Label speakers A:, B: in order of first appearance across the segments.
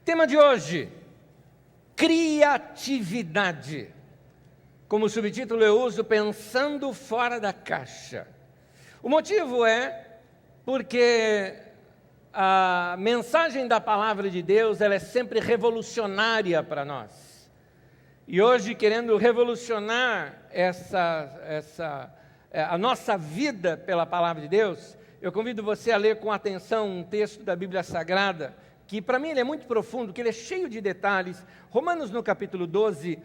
A: Tema de hoje, criatividade. Como subtítulo eu uso pensando fora da caixa. O motivo é porque a mensagem da palavra de Deus ela é sempre revolucionária para nós. E hoje, querendo revolucionar a nossa vida pela palavra de Deus, eu convido você a ler com atenção um texto da Bíblia Sagrada, que para mim ele é muito profundo, que ele é cheio de detalhes. Romanos no capítulo 12,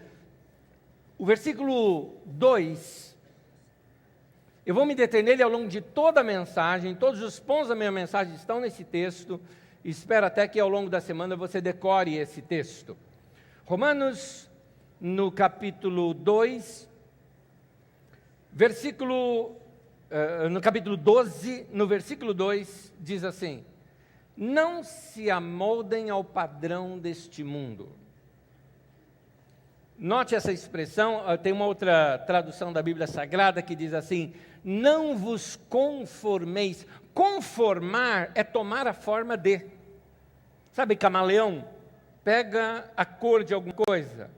A: o versículo 2, eu vou me deter nele ao longo de toda a mensagem, todos os pontos da minha mensagem estão nesse texto, e espero até que ao longo da semana você decore esse texto. Romanos no capítulo 2, no capítulo 12, no versículo 2, diz assim: não se amoldem ao padrão deste mundo. Note essa expressão, tem uma outra tradução da Bíblia Sagrada que diz assim: não vos conformeis. Conformar é tomar a forma de. Sabe, camaleão? Pega a cor de alguma coisa.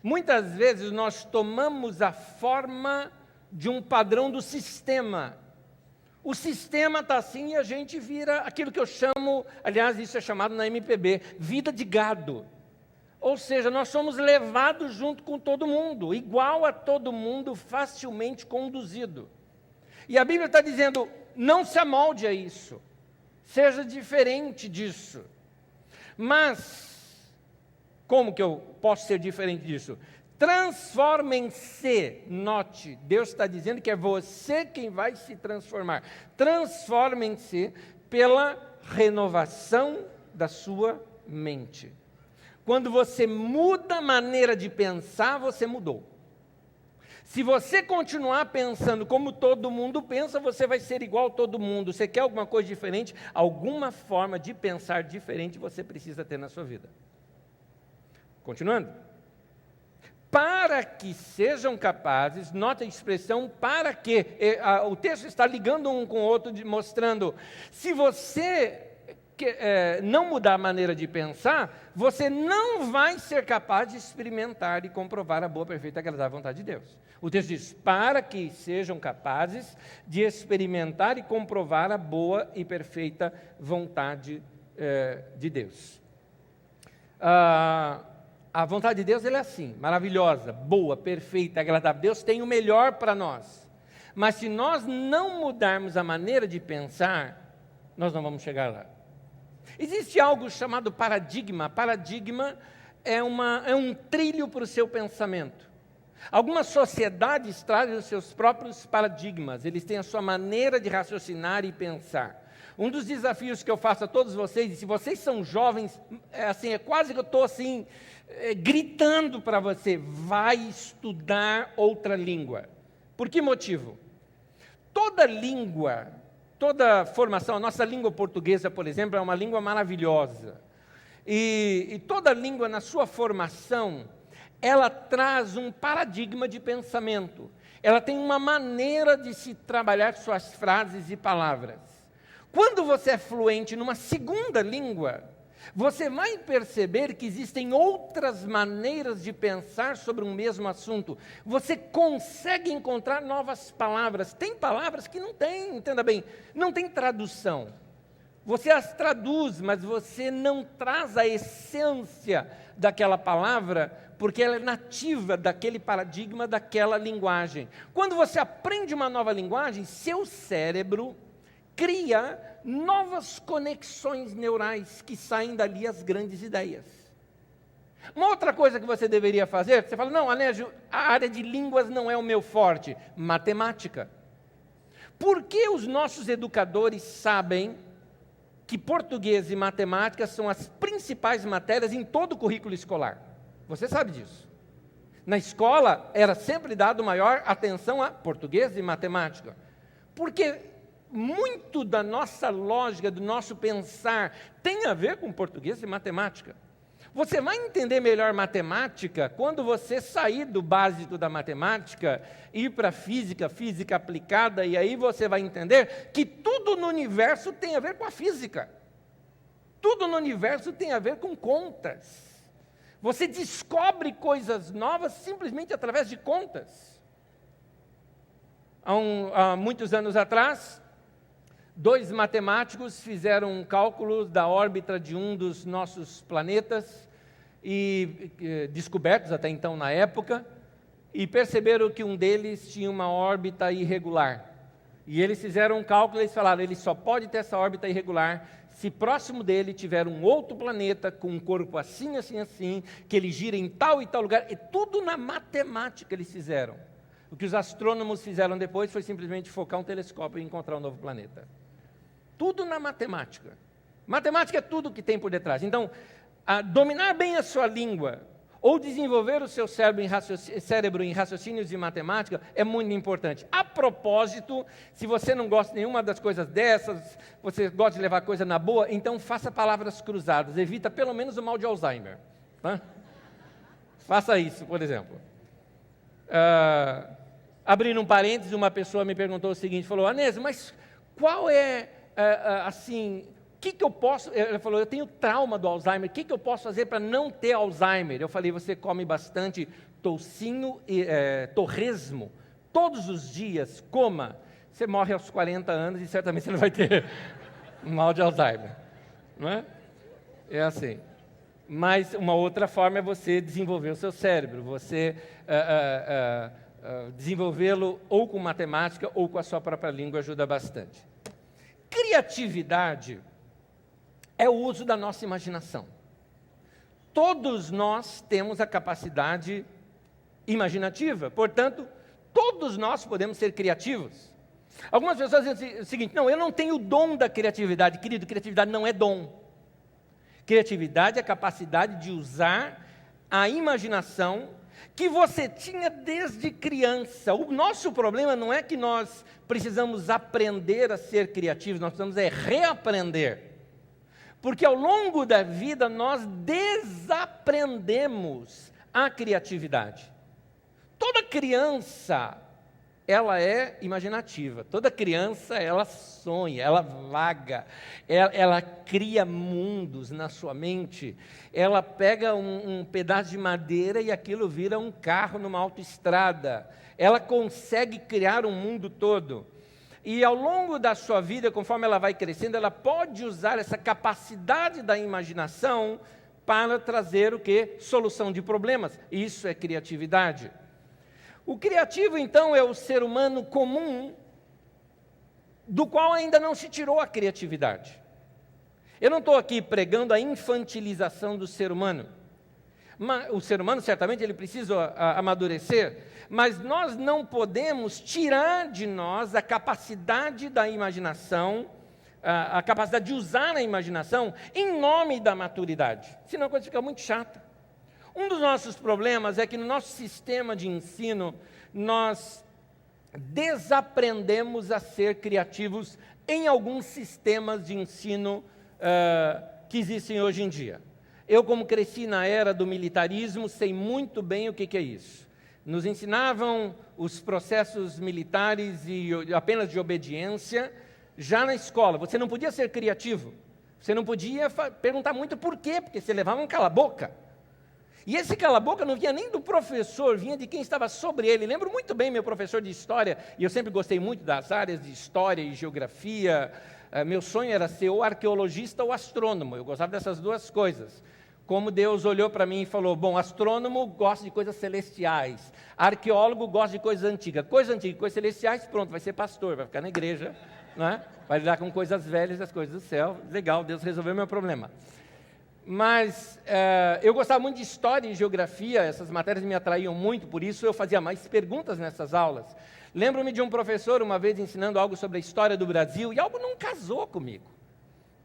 A: Muitas vezes nós tomamos a forma de um padrão do sistema. O sistema está assim e a gente vira aquilo que eu chamo, aliás, isso é chamado na MPB, vida de gado. Ou seja, nós somos levados junto com todo mundo, igual a todo mundo, facilmente conduzido. E a Bíblia está dizendo, não se amolde a isso, seja diferente disso. Mas, como que eu posso ser diferente disso? Transformem-se, note, Deus está dizendo que é você quem vai se transformar. Transformem-se pela renovação da sua mente. Quando você muda a maneira de pensar, você mudou. Se você continuar pensando como todo mundo pensa, você vai ser igual a todo mundo. Você quer alguma coisa diferente? Alguma forma de pensar diferente você precisa ter na sua vida. Continuando. Para que sejam capazes, nota a expressão para que, o texto está ligando um com o outro, mostrando, se você não mudar a maneira de pensar, você não vai ser capaz de experimentar e comprovar a boa, perfeita e agradável vontade de Deus. O texto diz, para que sejam capazes de experimentar e comprovar a boa e perfeita vontade de Deus. A vontade de Deus ela é assim, maravilhosa, boa, perfeita, agradável. Deus tem o melhor para nós. Mas se nós não mudarmos a maneira de pensar, nós não vamos chegar lá. Existe algo chamado paradigma. Paradigma é um trilho para o seu pensamento. Algumas sociedades trazem os seus próprios paradigmas. Eles têm a sua maneira de raciocinar e pensar. Um dos desafios que eu faço a todos vocês, e se vocês são jovens, é quase que eu estou gritando para você, vai estudar outra língua. Por que motivo? Toda língua, toda formação, a nossa língua portuguesa, por exemplo, é uma língua maravilhosa. E toda língua, na sua formação, ela traz um paradigma de pensamento. Ela tem uma maneira de se trabalhar suas frases e palavras. Quando você é fluente numa segunda língua, você vai perceber que existem outras maneiras de pensar sobre um mesmo assunto. Você consegue encontrar novas palavras. Tem palavras que não tem, entenda bem, não tem tradução. Você as traduz, mas você não traz a essência daquela palavra, porque ela é nativa daquele paradigma, daquela linguagem. Quando você aprende uma nova linguagem, seu cérebro cria novas conexões neurais que saem dali as grandes ideias. Uma outra coisa que você deveria fazer, você fala, não, Anésio, a área de línguas não é o meu forte. Matemática. Por que os nossos educadores sabem que português e matemática são as principais matérias em todo o currículo escolar? Você sabe disso. Na escola, era sempre dado maior atenção a português e matemática. Porque muito da nossa lógica, do nosso pensar, tem a ver com português e matemática. Você vai entender melhor matemática quando você sair do básico da matemática, ir para física, física aplicada, e aí você vai entender que tudo no universo tem a ver com a física. Tudo no universo tem a ver com contas. Você descobre coisas novas simplesmente através de contas. Há muitos anos atrás, 2 matemáticos fizeram um cálculo da órbita de um dos nossos planetas, descobertos até então na época, e perceberam que um deles tinha uma órbita irregular. E eles fizeram um cálculo e eles falaram, ele só pode ter essa órbita irregular se próximo dele tiver um outro planeta com um corpo assim, assim, assim, que ele gira em tal e tal lugar. E tudo na matemática eles fizeram. O que os astrônomos fizeram depois foi simplesmente focar um telescópio e encontrar um novo planeta. Tudo na matemática. Matemática é tudo que tem por detrás. Então, dominar bem a sua língua ou desenvolver o seu cérebro em raciocínios de matemática é muito importante. A propósito, se você não gosta de nenhuma das coisas dessas, você gosta de levar coisa na boa, então faça palavras cruzadas, evita pelo menos o mal de Alzheimer. Tá? Faça isso, por exemplo. Abrindo um parênteses, uma pessoa me perguntou o seguinte, falou, Anésio, mas qual é, o que eu posso... Ele falou, eu tenho trauma do Alzheimer, o que eu posso fazer para não ter Alzheimer? Eu falei, você come bastante toucinho e torresmo, todos os dias, coma. Você morre aos 40 anos e certamente você não vai ter mal de Alzheimer. Não é? É assim. Mas uma outra forma é você desenvolver o seu cérebro, você desenvolvê-lo ou com matemática ou com a sua própria língua ajuda bastante. Criatividade é o uso da nossa imaginação. Todos nós temos a capacidade imaginativa, portanto, todos nós podemos ser criativos. Algumas pessoas dizem o seguinte, não, eu não tenho o dom da criatividade. Querido, criatividade não é dom. Criatividade é a capacidade de usar a imaginação que você tinha desde criança. O nosso problema não é que nós precisamos aprender a ser criativos, nós precisamos reaprender. Porque ao longo da vida nós desaprendemos a criatividade. Toda criança, ela é imaginativa. Toda criança, ela sonha, ela vaga, ela cria mundos na sua mente. Ela pega um pedaço de madeira e aquilo vira um carro numa autoestrada. Ela consegue criar um mundo todo. E ao longo da sua vida, conforme ela vai crescendo, ela pode usar essa capacidade da imaginação para trazer o quê? Solução de problemas. Isso é criatividade. O criativo, então, é o ser humano comum, do qual ainda não se tirou a criatividade. Eu não estou aqui pregando a infantilização do ser humano. O ser humano, certamente, ele precisa amadurecer, mas nós não podemos tirar de nós a capacidade da imaginação, a capacidade de usar a imaginação em nome da maturidade. Senão a coisa fica muito chata. Um dos nossos problemas é que no nosso sistema de ensino, nós desaprendemos a ser criativos em alguns sistemas de ensino que existem hoje em dia. Eu, como cresci na era do militarismo, sei muito bem o que é isso. Nos ensinavam os processos militares e apenas de obediência já na escola. Você não podia ser criativo. Você não podia perguntar muito por quê, porque você levava um cala-boca. E esse cala-boca não vinha nem do professor, vinha de quem estava sobre ele. Lembro muito bem meu professor de história, e eu sempre gostei muito das áreas de história e geografia. Meu sonho era ser ou arqueologista ou astrônomo. Eu gostava dessas duas coisas. Como Deus olhou para mim e falou, bom, astrônomo gosta de coisas celestiais, arqueólogo gosta de coisas antigas. Coisas antigas, coisas celestiais, pronto, vai ser pastor, vai ficar na igreja, né? Vai lidar com coisas velhas, as coisas do céu. Legal, Deus resolveu meu problema. Mas eu gostava muito de história e geografia, essas matérias me atraíam muito, por isso eu fazia mais perguntas nessas aulas. Lembro-me de um professor uma vez ensinando algo sobre a história do Brasil, e algo não casou comigo.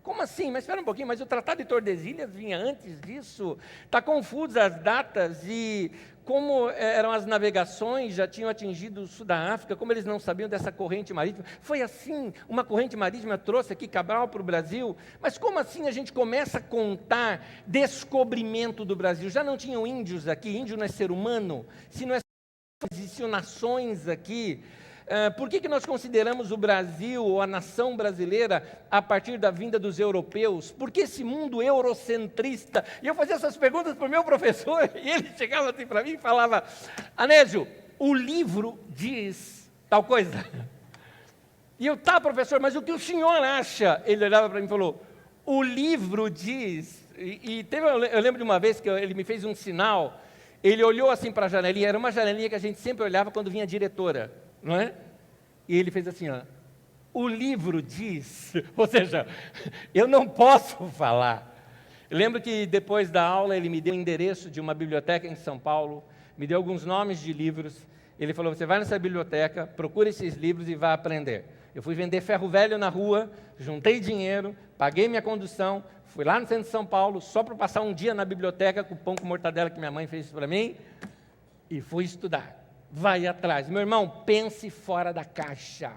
A: Como assim? Mas espera um pouquinho, mas o Tratado de Tordesilhas vinha antes disso? Está confuso as datas e como eram as navegações, já tinham atingido o sul da África, como eles não sabiam dessa corrente marítima. Foi assim, uma corrente marítima trouxe aqui Cabral para o Brasil, mas como assim a gente começa a contar descobrimento do Brasil? Já não tinham índios aqui, índio não é ser humano, se não é existiam nações aqui. Por que nós consideramos o Brasil ou a nação brasileira a partir da vinda dos europeus? Por que esse mundo eurocentrista? E eu fazia essas perguntas para o meu professor, e ele chegava assim para mim e falava: Anésio, o livro diz tal coisa. E eu, tá, professor, mas o que o senhor acha? Ele olhava para mim e falou: o livro diz. Eu lembro de uma vez que ele me fez um sinal, ele olhou assim para a janelinha, era uma janelinha que a gente sempre olhava quando vinha a diretora, não é? E ele fez assim, ó, o livro diz, ou seja, eu não posso falar. Eu lembro que depois da aula ele me deu o endereço de uma biblioteca em São Paulo, me deu alguns nomes de livros, ele falou: você vai nessa biblioteca, procura esses livros e vai aprender. Eu fui vender ferro velho na rua, juntei dinheiro, paguei minha condução, fui lá no centro de São Paulo, só para passar um dia na biblioteca com pão com mortadela que minha mãe fez para mim, e fui estudar. Vai atrás. Meu irmão, pense fora da caixa.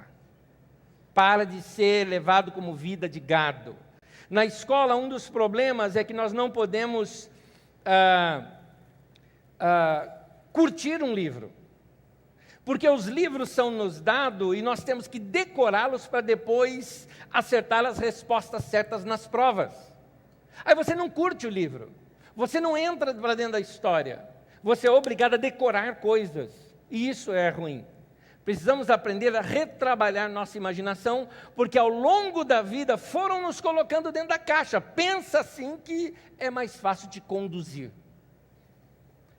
A: Para de ser levado como vida de gado. Na escola, um dos problemas é que nós não podemos curtir um livro. Porque os livros são nos dados e nós temos que decorá-los para depois acertar as respostas certas nas provas. Aí você não curte o livro, você não entra para dentro da história, você é obrigado a decorar coisas, e isso é ruim. Precisamos aprender a retrabalhar nossa imaginação, porque ao longo da vida foram nos colocando dentro da caixa. Pensa assim que é mais fácil de conduzir.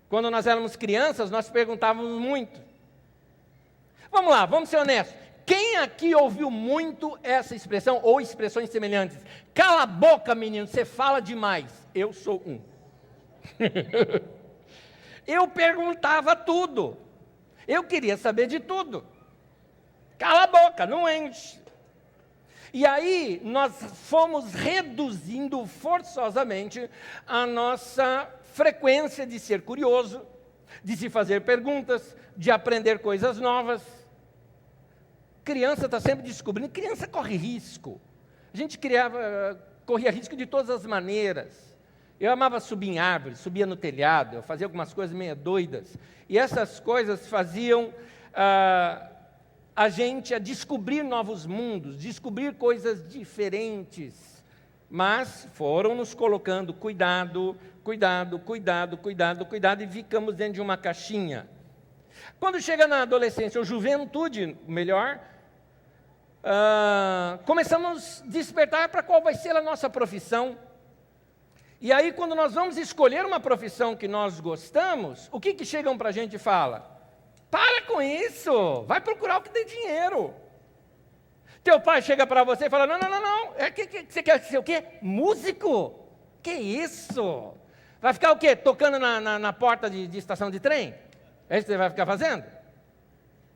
A: Quando nós éramos crianças, nós perguntávamos muito. Vamos lá, vamos ser honestos. Quem aqui ouviu muito essa expressão, ou expressões semelhantes? Cala a boca, menino, você fala demais. Eu sou um. Eu perguntava tudo. Eu queria saber de tudo. Cala a boca, não enche. E aí, nós fomos reduzindo forçosamente a nossa frequência de ser curioso, de se fazer perguntas, de aprender coisas novas. Criança está sempre descobrindo, criança corre risco. A gente corria risco de todas as maneiras. Eu amava subir em árvores, subia no telhado, eu fazia algumas coisas meio doidas. E essas coisas faziam a gente a descobrir novos mundos, descobrir coisas diferentes. Mas foram nos colocando cuidado, cuidado, cuidado, cuidado, cuidado, e ficamos dentro de uma caixinha. Quando chega na adolescência ou juventude, melhor, começamos a despertar para qual vai ser a nossa profissão. E aí, quando nós vamos escolher uma profissão que nós gostamos, o que chegam para a gente e falam? Para com isso, vai procurar o que dê dinheiro. Teu pai chega para você e fala: não, você quer ser o quê? Músico? Que isso? Vai ficar o quê? Tocando na porta de estação de trem? É isso que você vai ficar fazendo?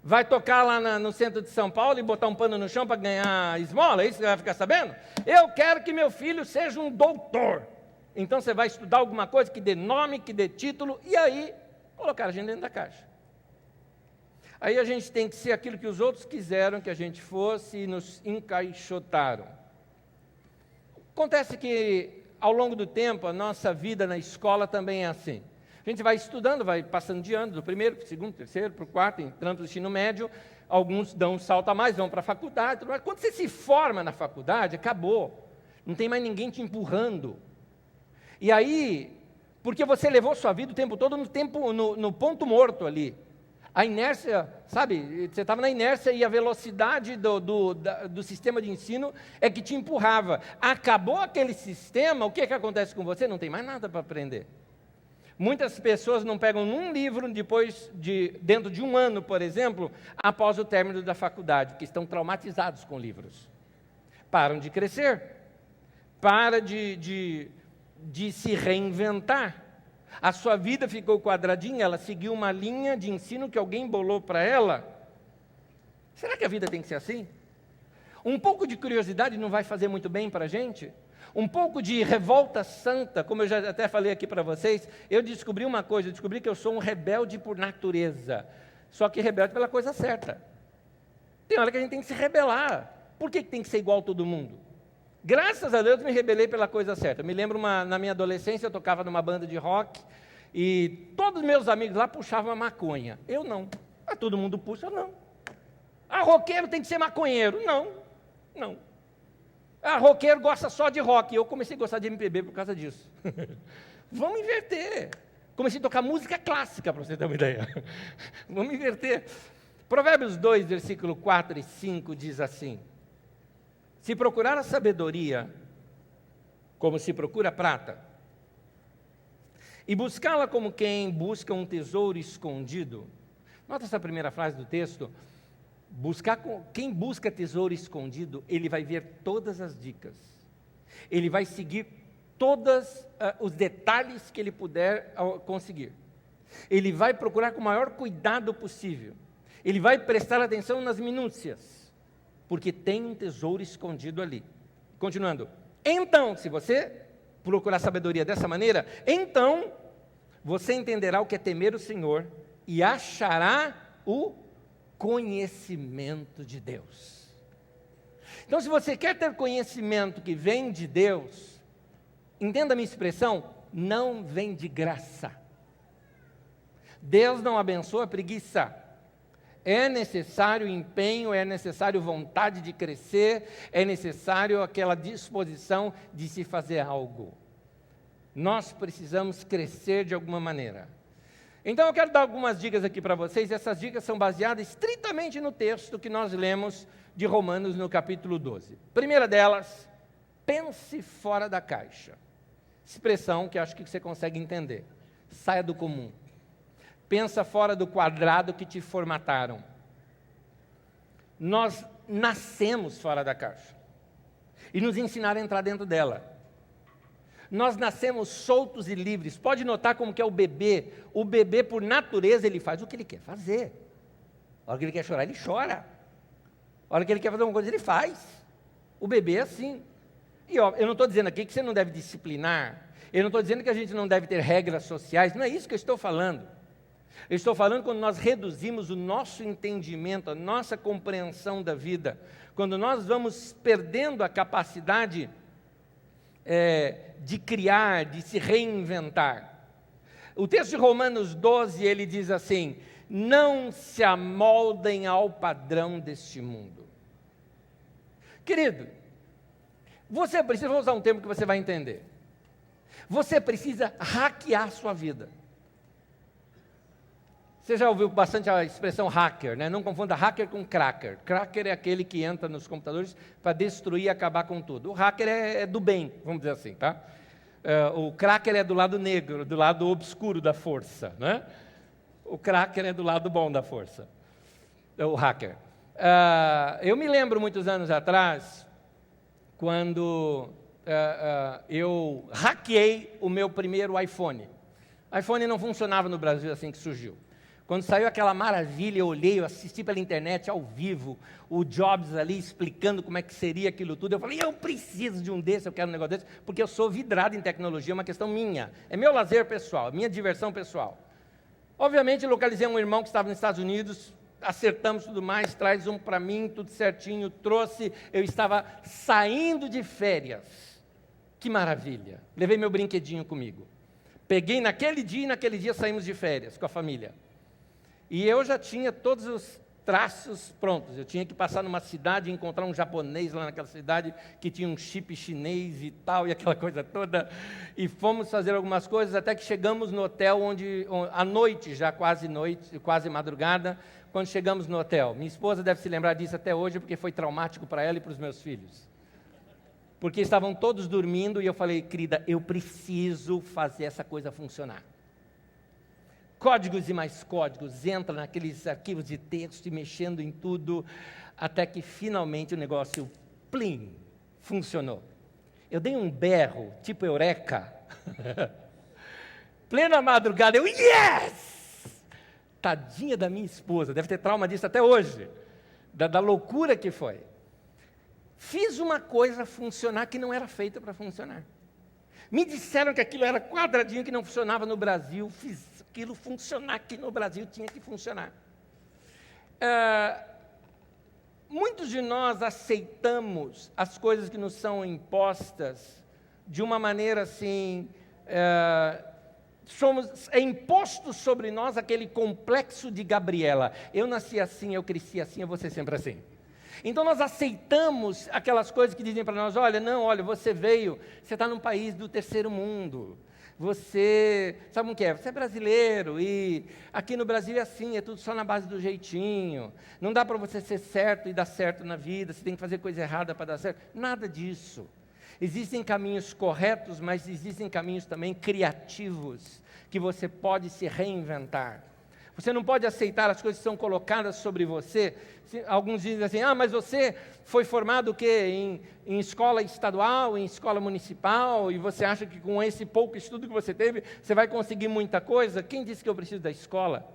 A: Vai tocar lá no centro de São Paulo e botar um pano no chão para ganhar esmola? É isso que você vai ficar sabendo? Eu quero que meu filho seja um doutor. Então você vai estudar alguma coisa que dê nome, que dê título, e aí colocar a gente dentro da caixa. Aí a gente tem que ser aquilo que os outros quiseram que a gente fosse e nos encaixotaram. Acontece que, ao longo do tempo, a nossa vida na escola também é assim. A gente vai estudando, vai passando de ano, do primeiro, para o segundo, terceiro, para o quarto, entrando para o ensino médio, alguns dão um salto a mais, vão para a faculdade, mas quando você se forma na faculdade, acabou. Não tem mais ninguém te empurrando. E aí, porque você levou sua vida o tempo todo no ponto morto ali. A inércia, sabe, você estava na inércia e a velocidade do sistema de ensino é que te empurrava. Acabou aquele sistema, o que acontece com você? Não tem mais nada para aprender. Muitas pessoas não pegam um livro dentro de um ano, por exemplo, após o término da faculdade, porque estão traumatizados com livros. Param de crescer, param de se reinventar. A sua vida ficou quadradinha, ela seguiu uma linha de ensino que alguém bolou para ela. Será que a vida tem que ser assim? Um pouco de curiosidade não vai fazer muito bem para a gente? Um pouco de revolta santa, como eu já até falei aqui para vocês, eu descobri uma coisa, eu descobri que eu sou um rebelde por natureza, só que rebelde pela coisa certa. Tem hora que a gente tem que se rebelar. Por que tem que ser igual a todo mundo? Graças a Deus me rebelei pela coisa certa. Eu me lembro, na minha adolescência, eu tocava numa banda de rock, e todos os meus amigos lá puxavam a maconha. Eu não. Todo mundo puxa, eu não. roqueiro tem que ser maconheiro. Não. Roqueiro gosta só de rock. Eu comecei a gostar de MPB por causa disso. Vamos inverter. Comecei a tocar música clássica, para você ter uma ideia. Vamos inverter. Provérbios 2, versículo 4 e 5 diz assim: se procurar a sabedoria, como se procura a prata, e buscá-la como quem busca um tesouro escondido. Nota essa primeira frase do texto. Quem busca tesouro escondido, ele vai ver todas as dicas. Ele vai seguir todos os detalhes que ele puder conseguir. Ele vai procurar com o maior cuidado possível. Ele vai prestar atenção nas minúcias, porque tem um tesouro escondido ali. Continuando. Então, se você procurar sabedoria dessa maneira, então você entenderá o que é temer o Senhor e achará o conhecimento de Deus. Então, se você quer ter conhecimento que vem de Deus, entenda a minha expressão, não vem de graça. Deus não abençoa a preguiça. É necessário empenho, é necessário vontade de crescer, é necessário aquela disposição de se fazer algo. Nós precisamos crescer de alguma maneira. Então eu quero dar algumas dicas aqui para vocês. Essas dicas são baseadas estritamente no texto que nós lemos de Romanos no capítulo 12. Primeira delas, pense fora da caixa. Expressão que acho que você consegue entender. Saia do comum. Pensa fora do quadrado que te formataram. Nós nascemos fora da caixa. E nos ensinaram a entrar dentro dela. Nós nascemos soltos e livres. Pode notar como que é o bebê. O bebê, por natureza, ele faz o que ele quer fazer. A hora que ele quer chorar, ele chora. A hora que ele quer fazer alguma coisa, ele faz. O bebê é assim. E ó, eu não estou dizendo aqui que você não deve disciplinar. Eu não estou dizendo que a gente não deve ter regras sociais. Não é isso que eu estou falando. Eu estou falando quando nós reduzimos o nosso entendimento, a nossa compreensão da vida. Quando nós vamos perdendo a capacidade de criar, de se reinventar. O texto de Romanos 12, ele diz assim: não se amoldem ao padrão deste mundo. Querido, você precisa, vou usar um termo que você vai entender. Você precisa hackear a sua vida. Você já ouviu bastante a expressão hacker, né? Não confunda hacker com cracker. Cracker é aquele que entra nos computadores para destruir e acabar com tudo. O hacker é do bem, vamos dizer assim, tá? O cracker é do lado negro, do lado obscuro da força, né? O cracker é do lado bom da força, o hacker. Eu me lembro muitos anos atrás, quando eu hackeei o meu primeiro iPhone. O iPhone não funcionava no Brasil assim que surgiu. Quando saiu aquela maravilha, eu olhei, eu assisti pela internet ao vivo, o Jobs ali explicando como é que seria aquilo tudo. Eu falei, eu preciso de um desse, eu quero um negócio desse, porque eu sou vidrado em tecnologia, é uma questão minha. É meu lazer pessoal, minha diversão pessoal. Obviamente, localizei um irmão que estava nos Estados Unidos, acertamos tudo mais, traz um para mim, tudo certinho, trouxe. Eu estava saindo de férias. Que maravilha. Levei meu brinquedinho comigo. Peguei naquele dia e naquele dia saímos de férias com a família. E eu já tinha todos os traços prontos. Eu tinha que passar numa cidade e encontrar um japonês lá naquela cidade que tinha um chip chinês e tal, e aquela coisa toda. E fomos fazer algumas coisas até que chegamos no hotel à noite, já quase noite, quase madrugada, quando chegamos no hotel. Minha esposa deve se lembrar disso até hoje, porque foi traumático para ela e para os meus filhos. Porque estavam todos dormindo e eu falei, querida, eu preciso fazer essa coisa funcionar. Códigos e mais códigos, entra naqueles arquivos de texto e mexendo em tudo, até que finalmente o negócio, plim, funcionou. Eu dei um berro, tipo eureka. Plena madrugada, eu, yes! Tadinha da minha esposa, deve ter trauma disso até hoje, da loucura que foi. Fiz uma coisa funcionar que não era feita para funcionar. Me disseram que aquilo era quadradinho, que não funcionava no Brasil. Fiz aquilo funcionar aqui no Brasil, tinha que funcionar. Muitos de nós aceitamos as coisas que nos são impostas de uma maneira assim, é imposto sobre nós aquele complexo de Gabriela. Eu nasci assim, eu cresci assim, eu vou ser sempre assim. Então nós aceitamos aquelas coisas que dizem para nós, olha, você veio, você está num país do terceiro mundo. Você, sabe o que é? Você é brasileiro e aqui no Brasil é assim, é tudo só na base do jeitinho. Não dá para você ser certo e dar certo na vida, você tem que fazer coisa errada para dar certo. Nada disso. Existem caminhos corretos, mas existem caminhos também criativos, que você pode se reinventar. Você não pode aceitar as coisas que são colocadas sobre você. Alguns dizem assim, mas você foi formado o quê? Em escola estadual, em escola municipal, e você acha que com esse pouco estudo que você teve, você vai conseguir muita coisa? Quem disse que eu preciso da escola?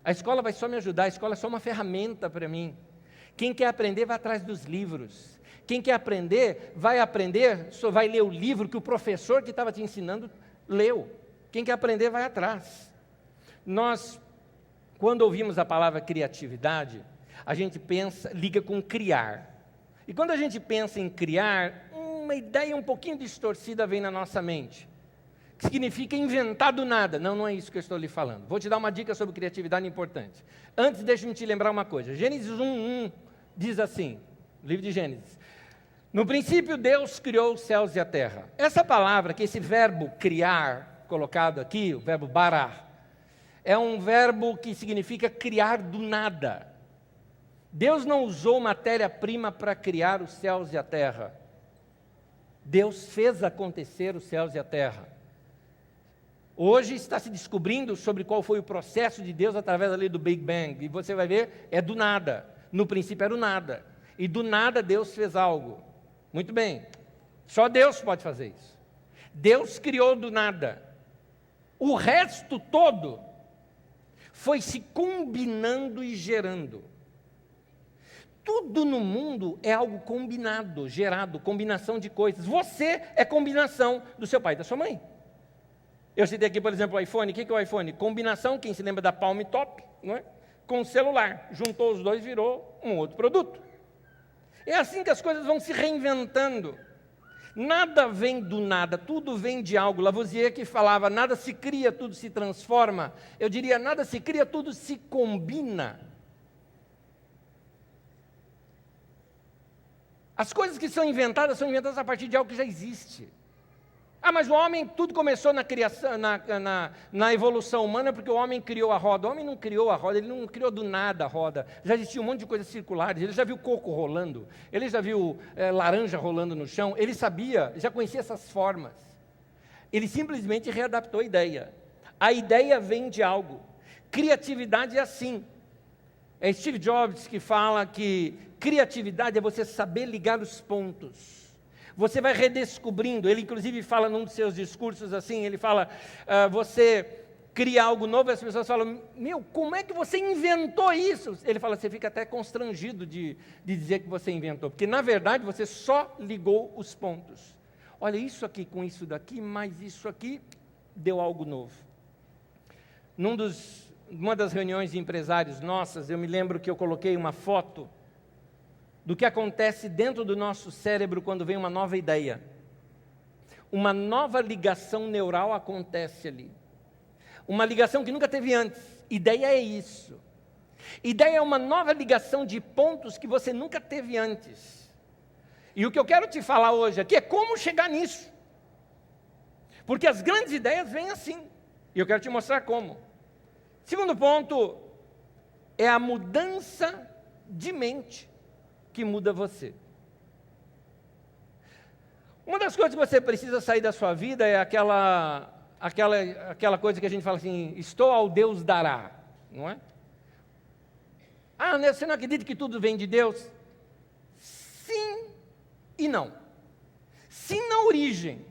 A: A escola vai só me ajudar, a escola é só uma ferramenta para mim. Quem quer aprender, vai atrás dos livros. Quem quer aprender, só vai ler o livro que o professor que estava te ensinando leu. Quem quer aprender, vai atrás. Nós, quando ouvimos a palavra criatividade, a gente liga com criar. E quando a gente pensa em criar, uma ideia um pouquinho distorcida vem na nossa mente, que significa inventar do nada. Não é isso que eu estou lhe falando. Vou te dar uma dica sobre criatividade importante. Antes, deixa-me te lembrar uma coisa. Gênesis 1:1 diz assim, livro de Gênesis: no princípio Deus criou os céus e a terra. Essa palavra, que esse verbo criar, colocado aqui, o verbo barar, é um verbo que significa criar do nada. Deus não usou matéria-prima para criar os céus e a terra. Deus fez acontecer os céus e a terra. Hoje está se descobrindo sobre qual foi o processo de Deus através da lei do Big Bang. E você vai ver, é do nada. No princípio era o nada. E do nada Deus fez algo. Muito bem. Só Deus pode fazer isso. Deus criou do nada. O resto todo foi se combinando e gerando. Tudo no mundo é algo combinado, gerado, combinação de coisas. Você é combinação do seu pai e da sua mãe. Eu citei aqui, por exemplo, o iPhone. O que é o iPhone? Combinação, quem se lembra da Palm Top, não é? Com o celular. Juntou os dois, virou um outro produto. É assim que as coisas vão se reinventando. Nada vem do nada, tudo vem de algo. Lavoisier que falava, nada se cria, tudo se transforma. Eu diria, nada se cria, tudo se combina. As coisas que são inventadas a partir de algo que já existe. Mas o homem, tudo começou na criação, na evolução humana, porque o homem criou a roda. O homem não criou a roda, ele não criou do nada a roda. Já existia um monte de coisas circulares, ele já viu coco rolando, ele já viu laranja rolando no chão, ele sabia, já conhecia essas formas. Ele simplesmente readaptou a ideia. A ideia vem de algo. Criatividade é assim. É Steve Jobs que fala que criatividade é você saber ligar os pontos. Você vai redescobrindo, ele inclusive fala num dos seus discursos assim, ele fala, você cria algo novo e as pessoas falam, como é que você inventou isso? Ele fala, você fica até constrangido de dizer que você inventou, porque na verdade você só ligou os pontos. Olha, isso aqui com isso daqui, mais isso aqui, deu algo novo. Numa das reuniões de empresários nossas, eu me lembro que eu coloquei uma foto do que acontece dentro do nosso cérebro quando vem uma nova ideia. Uma nova ligação neural acontece ali. Uma ligação que nunca teve antes. Ideia é isso. Ideia é uma nova ligação de pontos que você nunca teve antes. E o que eu quero te falar hoje aqui é como chegar nisso. Porque as grandes ideias vêm assim. E eu quero te mostrar como. Segundo ponto, é a mudança de mente que muda você. Uma das coisas que você precisa sair da sua vida é aquela coisa que a gente fala assim, estou ao Deus dará, não é? Você não acredita que tudo vem de Deus? Sim e não. Sim na origem.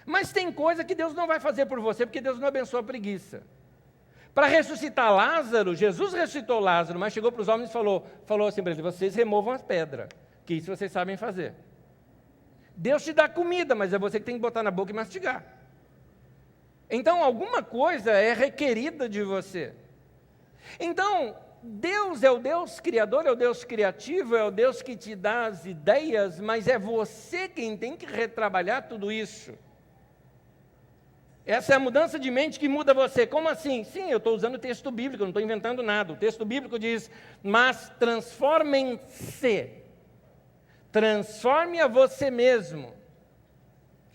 A: Mas tem coisa que Deus não vai fazer por você, porque Deus não abençoa a preguiça. Para ressuscitar Lázaro, Jesus ressuscitou Lázaro, mas chegou para os homens e falou assim para eles, vocês removam as pedras, que isso vocês sabem fazer. Deus te dá comida, mas é você que tem que botar na boca e mastigar. Então, alguma coisa é requerida de você. Então, Deus é o Deus criador, é o Deus criativo, é o Deus que te dá as ideias, mas é você quem tem que retrabalhar tudo isso. Essa é a mudança de mente que muda você. Como assim? Sim, eu estou usando o texto bíblico, eu não estou inventando nada. O texto bíblico diz, mas transformem-se. Transforme a você mesmo.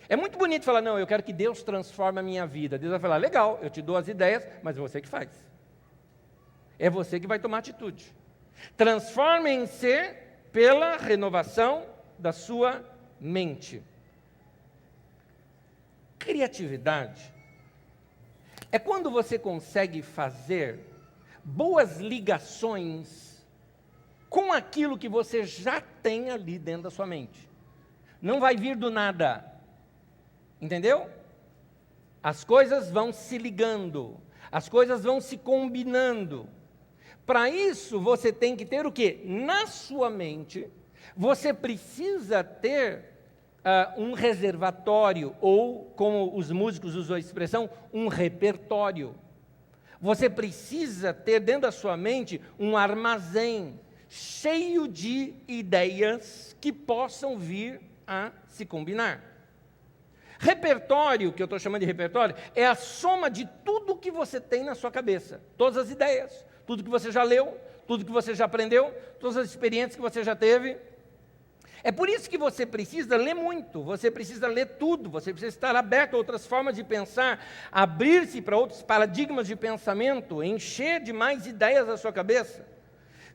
A: É muito bonito falar, não, eu quero que Deus transforme a minha vida. Deus vai falar, legal, eu te dou as ideias, mas é você que faz. É você que vai tomar atitude. Transformem-se pela renovação da sua mente. Criatividade é quando você consegue fazer boas ligações com aquilo que você já tem ali dentro da sua mente. Não vai vir do nada. Entendeu? As coisas vão se ligando, as coisas vão se combinando. Para isso, você tem que ter o quê? Na sua mente, você precisa ter um reservatório, ou, como os músicos usam a expressão, um repertório. Você precisa ter dentro da sua mente um armazém cheio de ideias que possam vir a se combinar. Repertório, que eu estou chamando de repertório, é a soma de tudo que você tem na sua cabeça. Todas as ideias, tudo que você já leu, tudo que você já aprendeu, todas as experiências que você já teve. É por isso que você precisa ler muito, você precisa ler tudo, você precisa estar aberto a outras formas de pensar, abrir-se para outros paradigmas de pensamento, encher de mais ideias a sua cabeça.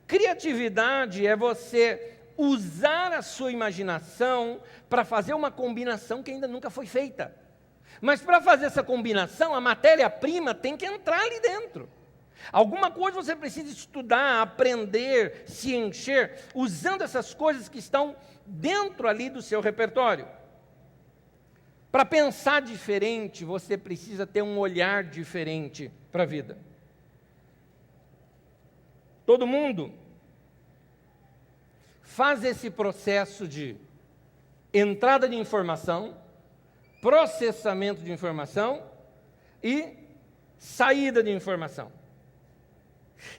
A: Criatividade é você usar a sua imaginação para fazer uma combinação que ainda nunca foi feita. Mas para fazer essa combinação, a matéria-prima tem que entrar ali dentro. Alguma coisa você precisa estudar, aprender, se encher, usando essas coisas que estão dentro ali do seu repertório. Para pensar diferente, você precisa ter um olhar diferente para a vida. Todo mundo faz esse processo de entrada de informação, processamento de informação e saída de informação.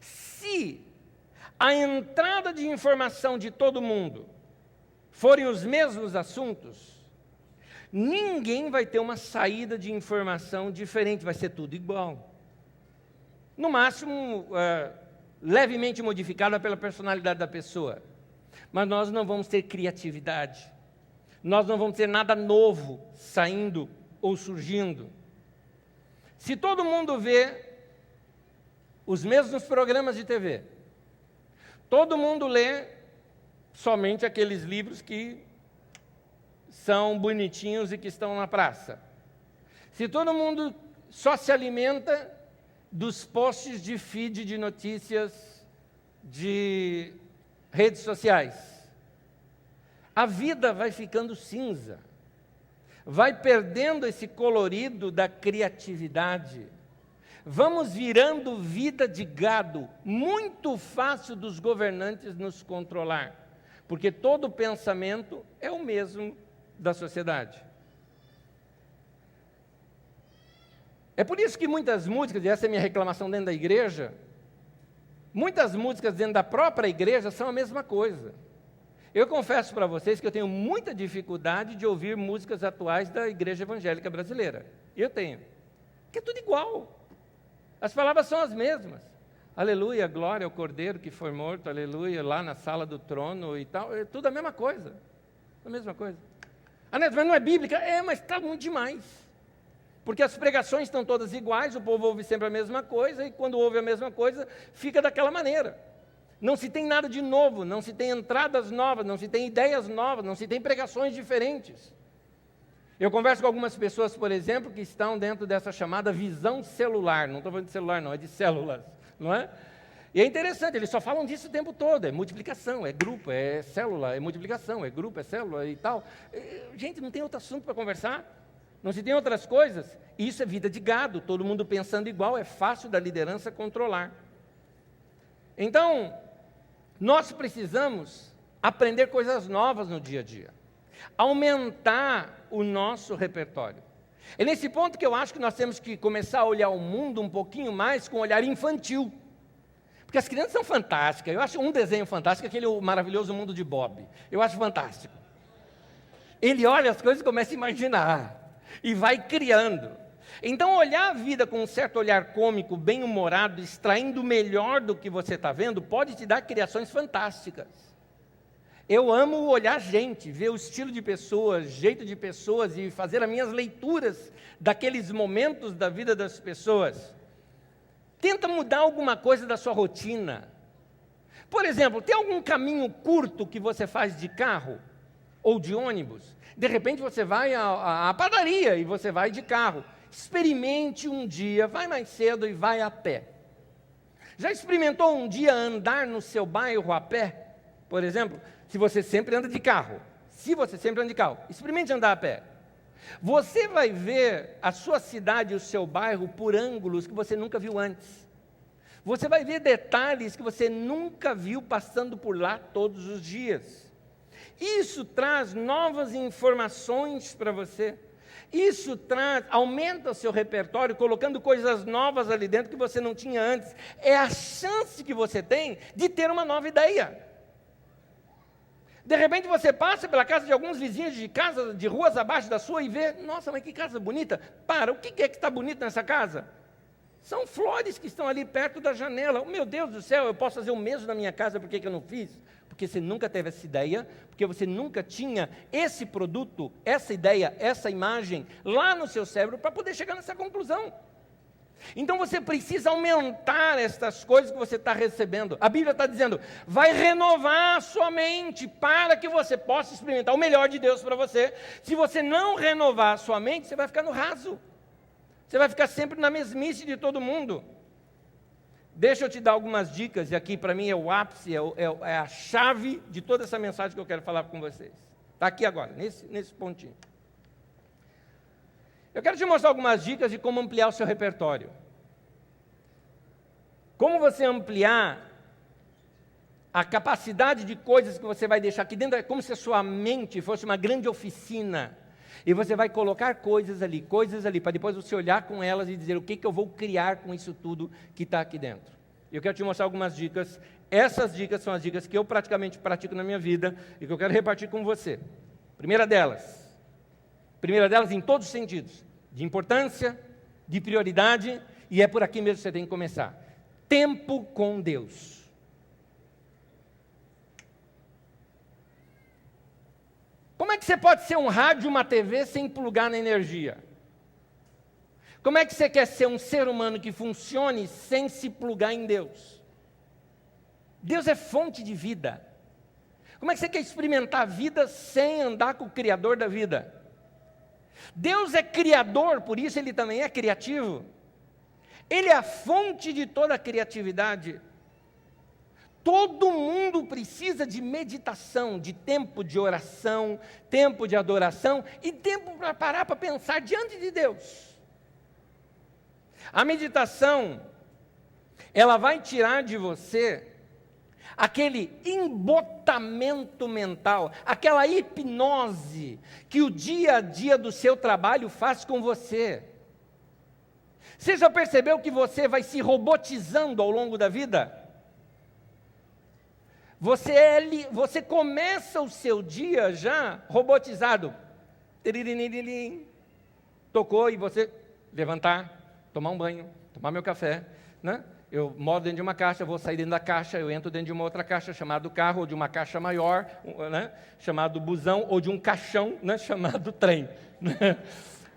A: Se a entrada de informação de todo mundo forem os mesmos assuntos, ninguém vai ter uma saída de informação diferente, vai ser tudo igual. No máximo, levemente modificada pela personalidade da pessoa. Mas nós não vamos ter criatividade. Nós não vamos ter nada novo saindo ou surgindo. Se todo mundo vê os mesmos programas de TV, todo mundo lê somente aqueles livros que são bonitinhos e que estão na praça. Se todo mundo só se alimenta dos posts de feed de notícias de redes sociais, a vida vai ficando cinza, vai perdendo esse colorido da criatividade. Vamos virando vida de gado, muito fácil dos governantes nos controlar, porque todo pensamento é o mesmo da sociedade. É por isso que muitas músicas, e essa é a minha reclamação dentro da igreja, muitas músicas dentro da própria igreja são a mesma coisa. Eu confesso para vocês que eu tenho muita dificuldade de ouvir músicas atuais da igreja evangélica brasileira. Eu tenho. Porque é tudo igual. As palavras são as mesmas. Aleluia, glória ao Cordeiro que foi morto, aleluia, lá na sala do trono e tal. É tudo a mesma coisa. A mesma coisa. Ah, mas não é bíblica? É, mas está muito demais. Porque as pregações estão todas iguais, o povo ouve sempre a mesma coisa, e quando ouve a mesma coisa, fica daquela maneira. Não se tem nada de novo, não se tem entradas novas, não se tem ideias novas, não se tem pregações diferentes. Eu converso com algumas pessoas, por exemplo, que estão dentro dessa chamada visão celular. Não estou falando de celular, não, é de células, não é? E é interessante, eles só falam disso o tempo todo. É multiplicação, é grupo, é célula, é multiplicação, é grupo, é célula e tal. Gente, não tem outro assunto para conversar? Não se tem outras coisas? Isso é vida de gado, todo mundo pensando igual, é fácil da liderança controlar. Então, nós precisamos aprender coisas novas no dia a dia, aumentar o nosso repertório. É nesse ponto que eu acho que nós temos que começar a olhar o mundo um pouquinho mais com um olhar infantil. Porque as crianças são fantásticas. Eu acho um desenho fantástico, aquele maravilhoso Mundo de Bob. Eu acho fantástico. Ele olha as coisas e começa a imaginar. E vai criando. Então, olhar a vida com um certo olhar cômico, bem-humorado, extraindo o melhor do que você está vendo, pode te dar criações fantásticas. Eu amo olhar gente, ver o estilo de pessoas, jeito de pessoas e fazer as minhas leituras daqueles momentos da vida das pessoas. Tenta mudar alguma coisa da sua rotina. Por exemplo, tem algum caminho curto que você faz de carro ou de ônibus? De repente você vai à padaria e você vai de carro. Experimente um dia, vai mais cedo e vai a pé. Já experimentou um dia andar no seu bairro a pé? Por exemplo, se você sempre anda de carro. Experimente andar a pé. Você vai ver a sua cidade e o seu bairro por ângulos que você nunca viu antes. Você vai ver detalhes que você nunca viu passando por lá todos os dias. Isso traz novas informações para você. Isso aumenta o seu repertório, colocando coisas novas ali dentro que você não tinha antes. É a chance que você tem de ter uma nova ideia. De repente você passa pela casa de alguns vizinhos de casa, de ruas abaixo da sua e vê, nossa, mas que casa bonita. O que é que está bonito nessa casa? São flores que estão ali perto da janela. Oh, meu Deus do céu, eu posso fazer o mesmo na minha casa, por que eu não fiz? Porque você nunca teve essa ideia, porque você nunca tinha esse produto, essa ideia, essa imagem lá no seu cérebro para poder chegar nessa conclusão. Então você precisa aumentar estas coisas que você está recebendo. A Bíblia está dizendo, vai renovar a sua mente para que você possa experimentar o melhor de Deus para você. Se você não renovar a sua mente, você vai ficar no raso. Você vai ficar sempre na mesmice de todo mundo. Deixa eu te dar algumas dicas, e aqui para mim é o ápice, é a chave de toda essa mensagem que eu quero falar com vocês. Está aqui agora, nesse pontinho. Eu quero te mostrar algumas dicas de como ampliar o seu repertório. Como você ampliar a capacidade de coisas que você vai deixar aqui dentro, é como se a sua mente fosse uma grande oficina. E você vai colocar coisas ali, para depois você olhar com elas e dizer o que eu vou criar com isso tudo que está aqui dentro. Eu quero te mostrar algumas dicas. Essas dicas são as dicas que eu praticamente pratico na minha vida e que eu quero repartir com você. Primeira delas em todos os sentidos, de importância, de prioridade, e é por aqui mesmo que você tem que começar. Tempo com Deus. Como é que você pode ser um rádio, uma TV sem plugar na energia? Como é que você quer ser um ser humano que funcione sem se plugar em Deus? Deus é fonte de vida. Como é que você quer experimentar a vida sem andar com o Criador da vida? Deus é criador, por isso Ele também é criativo. Ele é a fonte de toda a criatividade. Todo mundo precisa de meditação, de tempo de oração, tempo de adoração e tempo para parar para pensar diante de Deus. A meditação, ela vai tirar de você aquele embotamento mental, aquela hipnose que o dia a dia do seu trabalho faz com você. Você já percebeu que você vai se robotizando ao longo da vida? Você começa o seu dia já robotizado. Tocou e você levantar, tomar um banho, tomar meu café, né? Eu moro dentro de uma caixa, vou sair dentro da caixa, eu entro dentro de uma outra caixa chamado carro, ou de uma caixa maior, né? Chamado busão, ou de um caixão, né? Chamado trem. Né?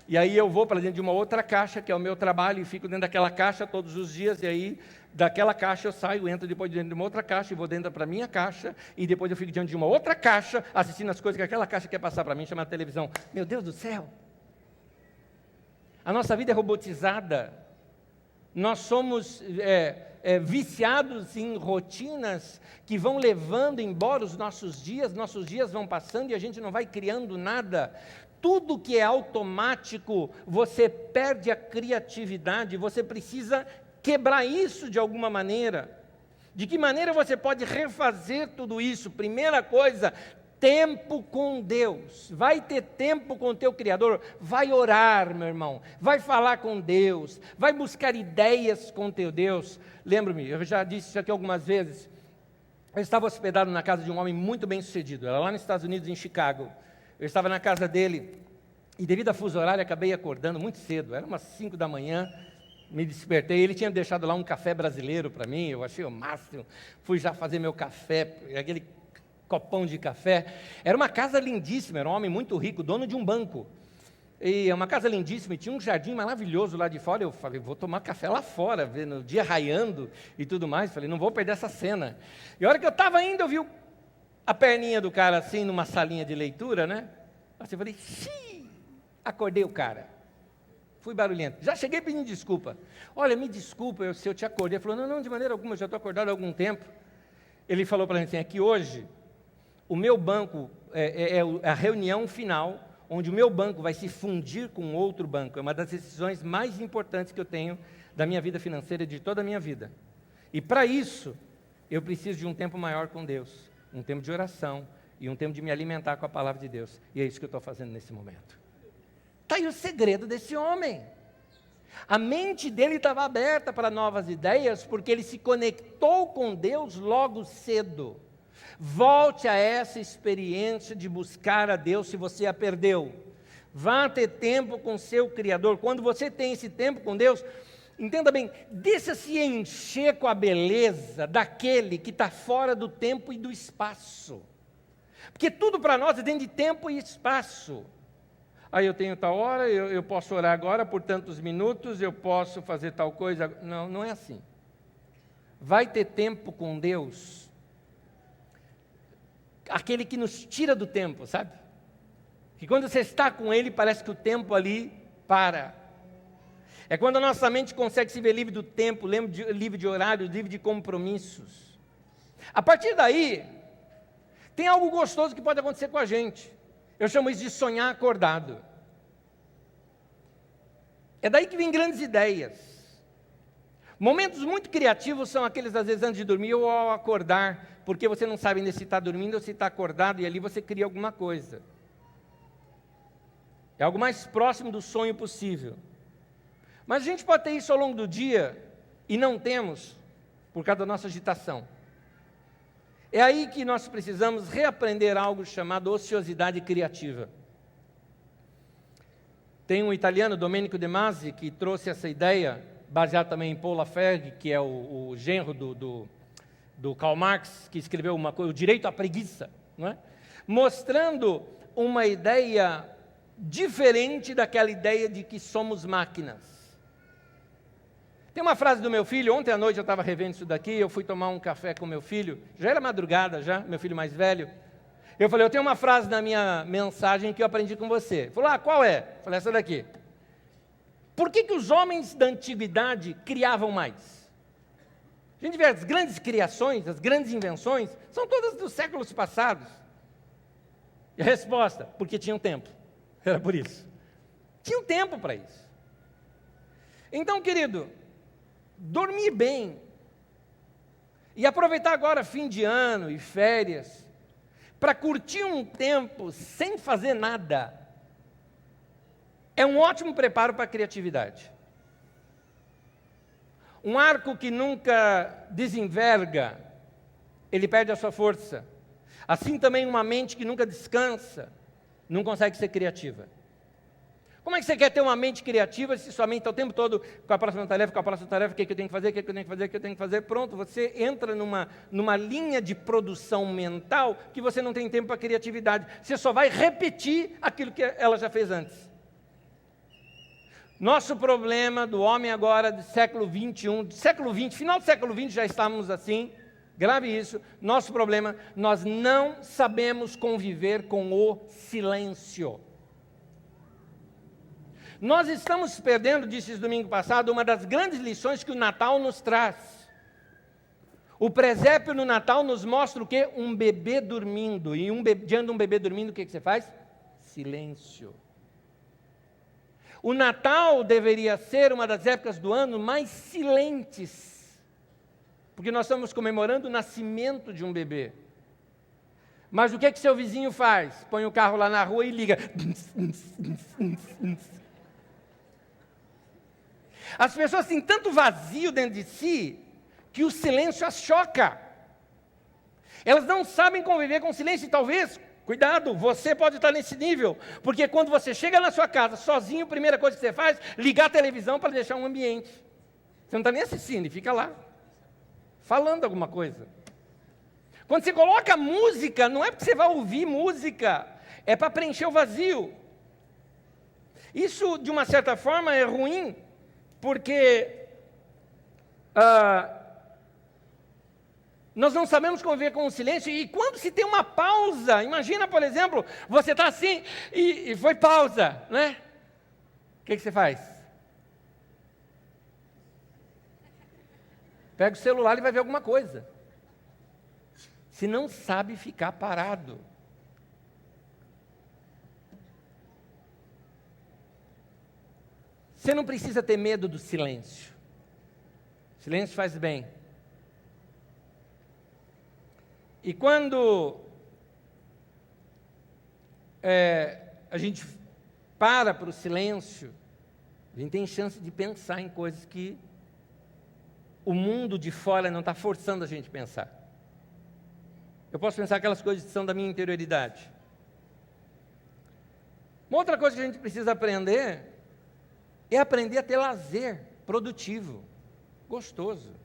A: E aí eu vou para dentro de uma outra caixa, que é o meu trabalho, e fico dentro daquela caixa todos os dias, e aí daquela caixa eu saio, entro depois dentro de uma outra caixa, e vou dentro para a minha caixa, e depois eu fico diante de uma outra caixa, assistindo as coisas que aquela caixa quer passar para mim, chamada televisão. Meu Deus do céu! A nossa vida é robotizada. Nós somos viciados em rotinas que vão levando embora os nossos dias vão passando e a gente não vai criando nada. Tudo que é automático, você perde a criatividade, você precisa quebrar isso de alguma maneira. De que maneira você pode refazer tudo isso? Primeira coisa, tempo com Deus. Vai ter tempo com o teu Criador. Vai orar, meu irmão. Vai falar com Deus. Vai buscar ideias com teu Deus. Lembro-me, eu já disse isso aqui algumas vezes. Eu estava hospedado na casa de um homem muito bem sucedido. Era lá nos Estados Unidos, em Chicago. Eu estava na casa dele E devido à fuso horário, acabei acordando muito cedo, era umas 5 da manhã, me despertei, ele tinha deixado lá um café brasileiro para mim, eu achei o máximo, fui já fazer meu café, aquele copão de café. Era uma casa lindíssima, era um homem muito rico, dono de um banco. E é uma casa lindíssima, e tinha um jardim maravilhoso lá de fora. Eu falei, vou tomar café lá fora, vendo o dia raiando e tudo mais. Falei, não vou perder essa cena. E a hora que eu estava indo, eu vi a perninha do cara assim, numa salinha de leitura, né? Assim, eu falei, xiii, acordei o cara. Fui barulhento. Já cheguei pedindo desculpa. Olha, me desculpa se eu te acordei. Ele falou, não, de maneira alguma, eu já estou acordado há algum tempo. Ele falou para mim assim, é que hoje, o meu banco é a reunião final, onde o meu banco vai se fundir com outro banco. É uma das decisões mais importantes que eu tenho da minha vida financeira, de toda a minha vida. E para isso, eu preciso de um tempo maior com Deus, um tempo de oração e um tempo de me alimentar com a palavra de Deus. E é isso que eu estou fazendo nesse momento. Está aí o segredo desse homem. A mente dele estava aberta para novas ideias, porque ele se conectou com Deus logo cedo. Volte a essa experiência de buscar a Deus se você a perdeu. Vá ter tempo com seu Criador. Quando você tem esse tempo com Deus, entenda bem, deixa se encher com a beleza daquele que está fora do tempo e do espaço. Porque tudo para nós é dentro de tempo e espaço. Aí eu tenho tal hora, eu posso orar agora por tantos minutos, eu posso fazer tal coisa. Não, não é assim. Vai ter tempo com Deus, aquele que nos tira do tempo, sabe? Que quando você está com Ele, parece que o tempo ali para. É quando a nossa mente consegue se ver livre do tempo, livre de horários, livre de compromissos. A partir daí, tem algo gostoso que pode acontecer com a gente. Eu chamo isso de sonhar acordado. É daí que vem grandes ideias. Momentos muito criativos são aqueles, às vezes, antes de dormir ou ao acordar, porque você não sabe ainda se está dormindo ou se está acordado, e ali você cria alguma coisa. É algo mais próximo do sonho possível. Mas a gente pode ter isso ao longo do dia, e não temos, por causa da nossa agitação. É aí que nós precisamos reaprender algo chamado ociosidade criativa. Tem um italiano, Domenico De Masi, que trouxe essa ideia, baseado também em Paul Lafargue, que é o genro do Karl Marx, que escreveu uma coisa, o direito à preguiça, não é? Mostrando uma ideia diferente daquela ideia de que somos máquinas. Tem uma frase do meu filho, ontem à noite eu estava revendo isso daqui, eu fui tomar um café com meu filho, já era madrugada já, meu filho mais velho. Eu falei, eu tenho uma frase na minha mensagem que eu aprendi com você. Ele falou, qual é? Eu falei, essa daqui. Por que os homens da antiguidade criavam mais? A gente vê as grandes criações, as grandes invenções, são todas dos séculos passados. E a resposta, porque tinham tempo. Era por isso. Tinham tempo para isso. Então, querido, dormir bem e aproveitar agora fim de ano e férias para curtir um tempo sem fazer nada é um ótimo preparo para a criatividade. Um arco que nunca desenverga, ele perde a sua força. Assim também uma mente que nunca descansa, não consegue ser criativa. Como é que você quer ter uma mente criativa se sua mente está o tempo todo com a próxima tarefa, o que eu tenho que fazer, o que eu tenho que fazer, o que eu tenho que fazer, pronto, você entra numa linha de produção mental que você não tem tempo para criatividade, você só vai repetir aquilo que ela já fez antes. Nosso problema do homem agora, do século 21, do século 20, final do século 20 já estávamos assim, grave isso, nosso problema, nós não sabemos conviver com o silêncio. Nós estamos perdendo, disse domingo passado, uma das grandes lições que o Natal nos traz. O presépio no Natal nos mostra o quê? Um bebê dormindo. E diante de um bebê dormindo, o que você faz? Silêncio. O Natal deveria ser uma das épocas do ano mais silentes. Porque nós estamos comemorando o nascimento de um bebê. Mas o que seu vizinho faz? Põe o carro lá na rua e liga. As pessoas têm tanto vazio dentro de si, que o silêncio as choca. Elas não sabem conviver com o silêncio, e talvez Cuidado, você pode estar nesse nível, porque quando você chega na sua casa sozinho, a primeira coisa que você faz, ligar a televisão para deixar um ambiente. Você não está nem assistindo e fica lá, falando alguma coisa. Quando você coloca música, não é porque você vai ouvir música, é para preencher o vazio. Isso, de uma certa forma, é ruim, porque nós não sabemos conviver com o silêncio, e quando se tem uma pausa, imagina, por exemplo, você está assim, e foi pausa, né? O que você faz? Pega o celular e vai ver alguma coisa. Se não sabe ficar parado. Você não precisa ter medo do silêncio. O silêncio faz bem. E quando a gente para o silêncio, a gente tem chance de pensar em coisas que o mundo de fora não está forçando a gente a pensar. Eu posso pensar aquelas coisas que são da minha interioridade. Uma outra coisa que a gente precisa aprender é aprender a ter lazer produtivo, gostoso.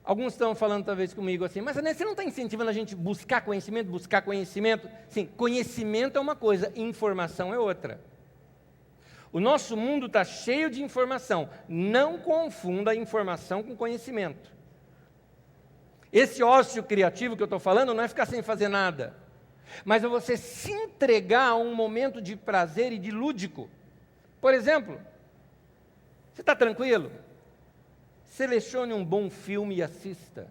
A: Alguns estão falando talvez comigo assim, mas você não está incentivando a gente buscar conhecimento? Sim, conhecimento é uma coisa, informação é outra. O nosso mundo está cheio de informação. Não confunda informação com conhecimento. Esse ócio criativo que eu estou falando não é ficar sem fazer nada, mas é você se entregar a um momento de prazer e de lúdico. Por exemplo, você está tranquilo? Selecione um bom filme e assista.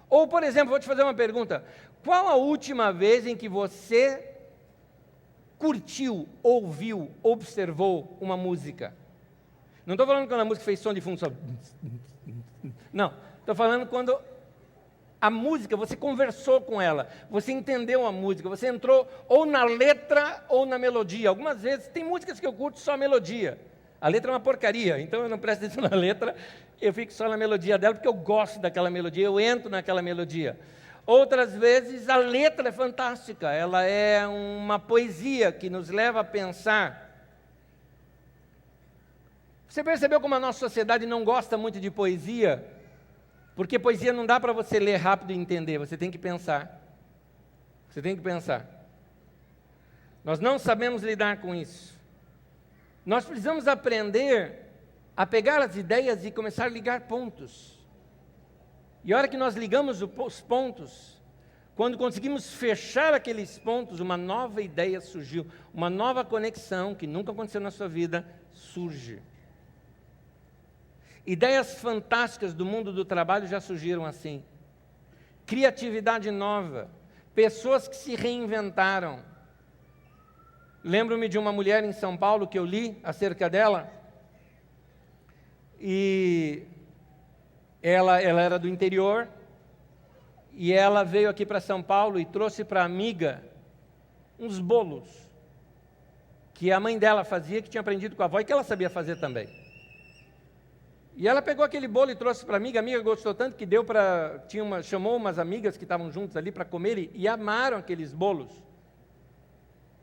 A: Ou, por exemplo, vou te fazer uma pergunta. Qual a última vez em que você curtiu, ouviu, observou uma música? Não estou falando quando a música fez som de fundo só. Não, estou falando quando a música, você conversou com ela, você entendeu a música, você entrou ou na letra ou na melodia. Algumas vezes, tem músicas que eu curto só a melodia. A letra é uma porcaria, então eu não presto atenção na letra, eu fico só na melodia dela, porque eu gosto daquela melodia, eu entro naquela melodia. Outras vezes, a letra é fantástica, ela é uma poesia que nos leva a pensar. Você percebeu como a nossa sociedade não gosta muito de poesia? Porque poesia não dá para você ler rápido e entender, você tem que pensar. Você tem que pensar. Nós não sabemos lidar com isso. Nós precisamos aprender a pegar as ideias e começar a ligar pontos. E a hora que nós ligamos os pontos, quando conseguimos fechar aqueles pontos, uma nova ideia surgiu, uma nova conexão que nunca aconteceu na sua vida surge. Ideias fantásticas do mundo do trabalho já surgiram assim. Criatividade nova, pessoas que se reinventaram. Lembro-me de uma mulher em São Paulo que eu li acerca dela, e ela era do interior, e ela veio aqui para São Paulo e trouxe para a amiga uns bolos, que a mãe dela fazia, que tinha aprendido com a avó, e que ela sabia fazer também. E ela pegou aquele bolo e trouxe para a amiga gostou tanto que deu para, chamou umas amigas que estavam juntas ali para comer, e amaram aqueles bolos.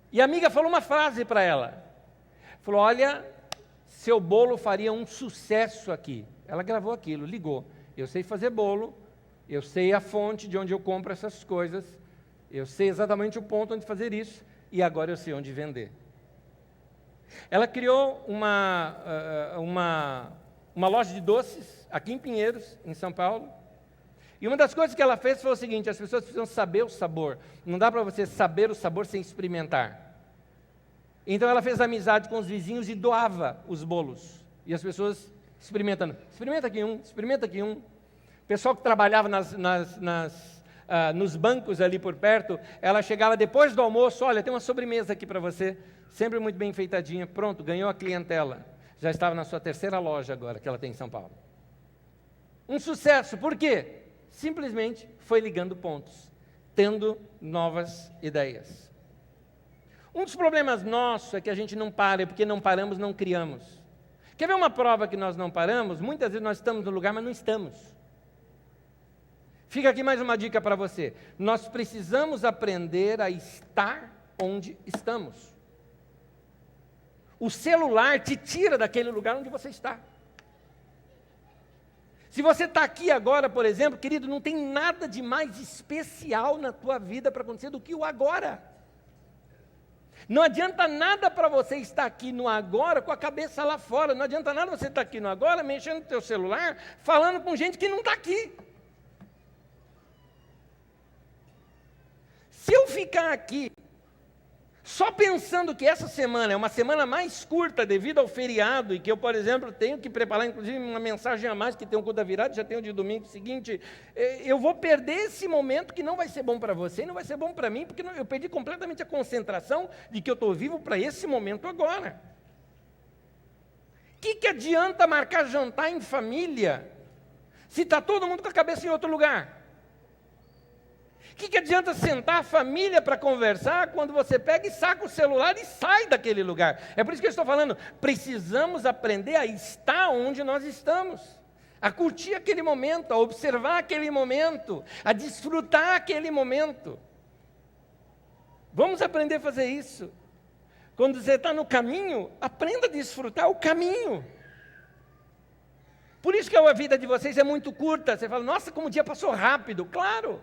A: E a amiga falou uma frase para ela, falou, olha, seu bolo faria um sucesso aqui. Ela gravou aquilo, ligou, eu sei fazer bolo, eu sei a fonte de onde eu compro essas coisas, eu sei exatamente o ponto onde fazer isso, e agora eu sei onde vender. Ela criou uma loja de doces aqui em Pinheiros, em São Paulo. E uma das coisas que ela fez foi o seguinte, as pessoas precisam saber o sabor. Não dá para você saber o sabor sem experimentar. Então ela fez amizade com os vizinhos e doava os bolos. E as pessoas experimentando. Experimenta aqui um, experimenta aqui um. O pessoal que trabalhava nos bancos ali por perto, ela chegava depois do almoço, olha, tem uma sobremesa aqui para você, sempre muito bem enfeitadinha, pronto, ganhou a clientela. Já estava na sua terceira loja agora, que ela tem em São Paulo. Um sucesso, por quê? Simplesmente foi ligando pontos, tendo novas ideias. Um dos problemas nossos é que a gente não para, e porque não paramos, não criamos. Quer ver uma prova que nós não paramos? Muitas vezes nós estamos no lugar, mas não estamos. Fica aqui mais uma dica para você. Nós precisamos aprender a estar onde estamos. O celular te tira daquele lugar onde você está. Se você está aqui agora, por exemplo, querido, não tem nada de mais especial na tua vida para acontecer do que o agora. Não adianta nada para você estar aqui no agora com a cabeça lá fora. Não adianta nada você estar aqui no agora, mexendo no teu celular, falando com gente que não está aqui. Se eu ficar aqui só pensando que essa semana é uma semana mais curta devido ao feriado e que eu, por exemplo, tenho que preparar, inclusive, uma mensagem a mais, que tem um culto da virada, já tem o de domingo seguinte, eu vou perder esse momento que não vai ser bom para você e não vai ser bom para mim, porque eu perdi completamente a concentração de que eu estou vivo para esse momento agora. O que adianta marcar jantar em família se está todo mundo com a cabeça em outro lugar? O que adianta sentar a família para conversar quando você pega e saca o celular e sai daquele lugar? É por isso que eu estou falando, precisamos aprender a estar onde nós estamos, a curtir aquele momento, a observar aquele momento, a desfrutar aquele momento. Vamos aprender a fazer isso. Quando você está no caminho, aprenda a desfrutar o caminho. Por isso que a vida de vocês é muito curta. Você fala, nossa, como o dia passou rápido. Claro.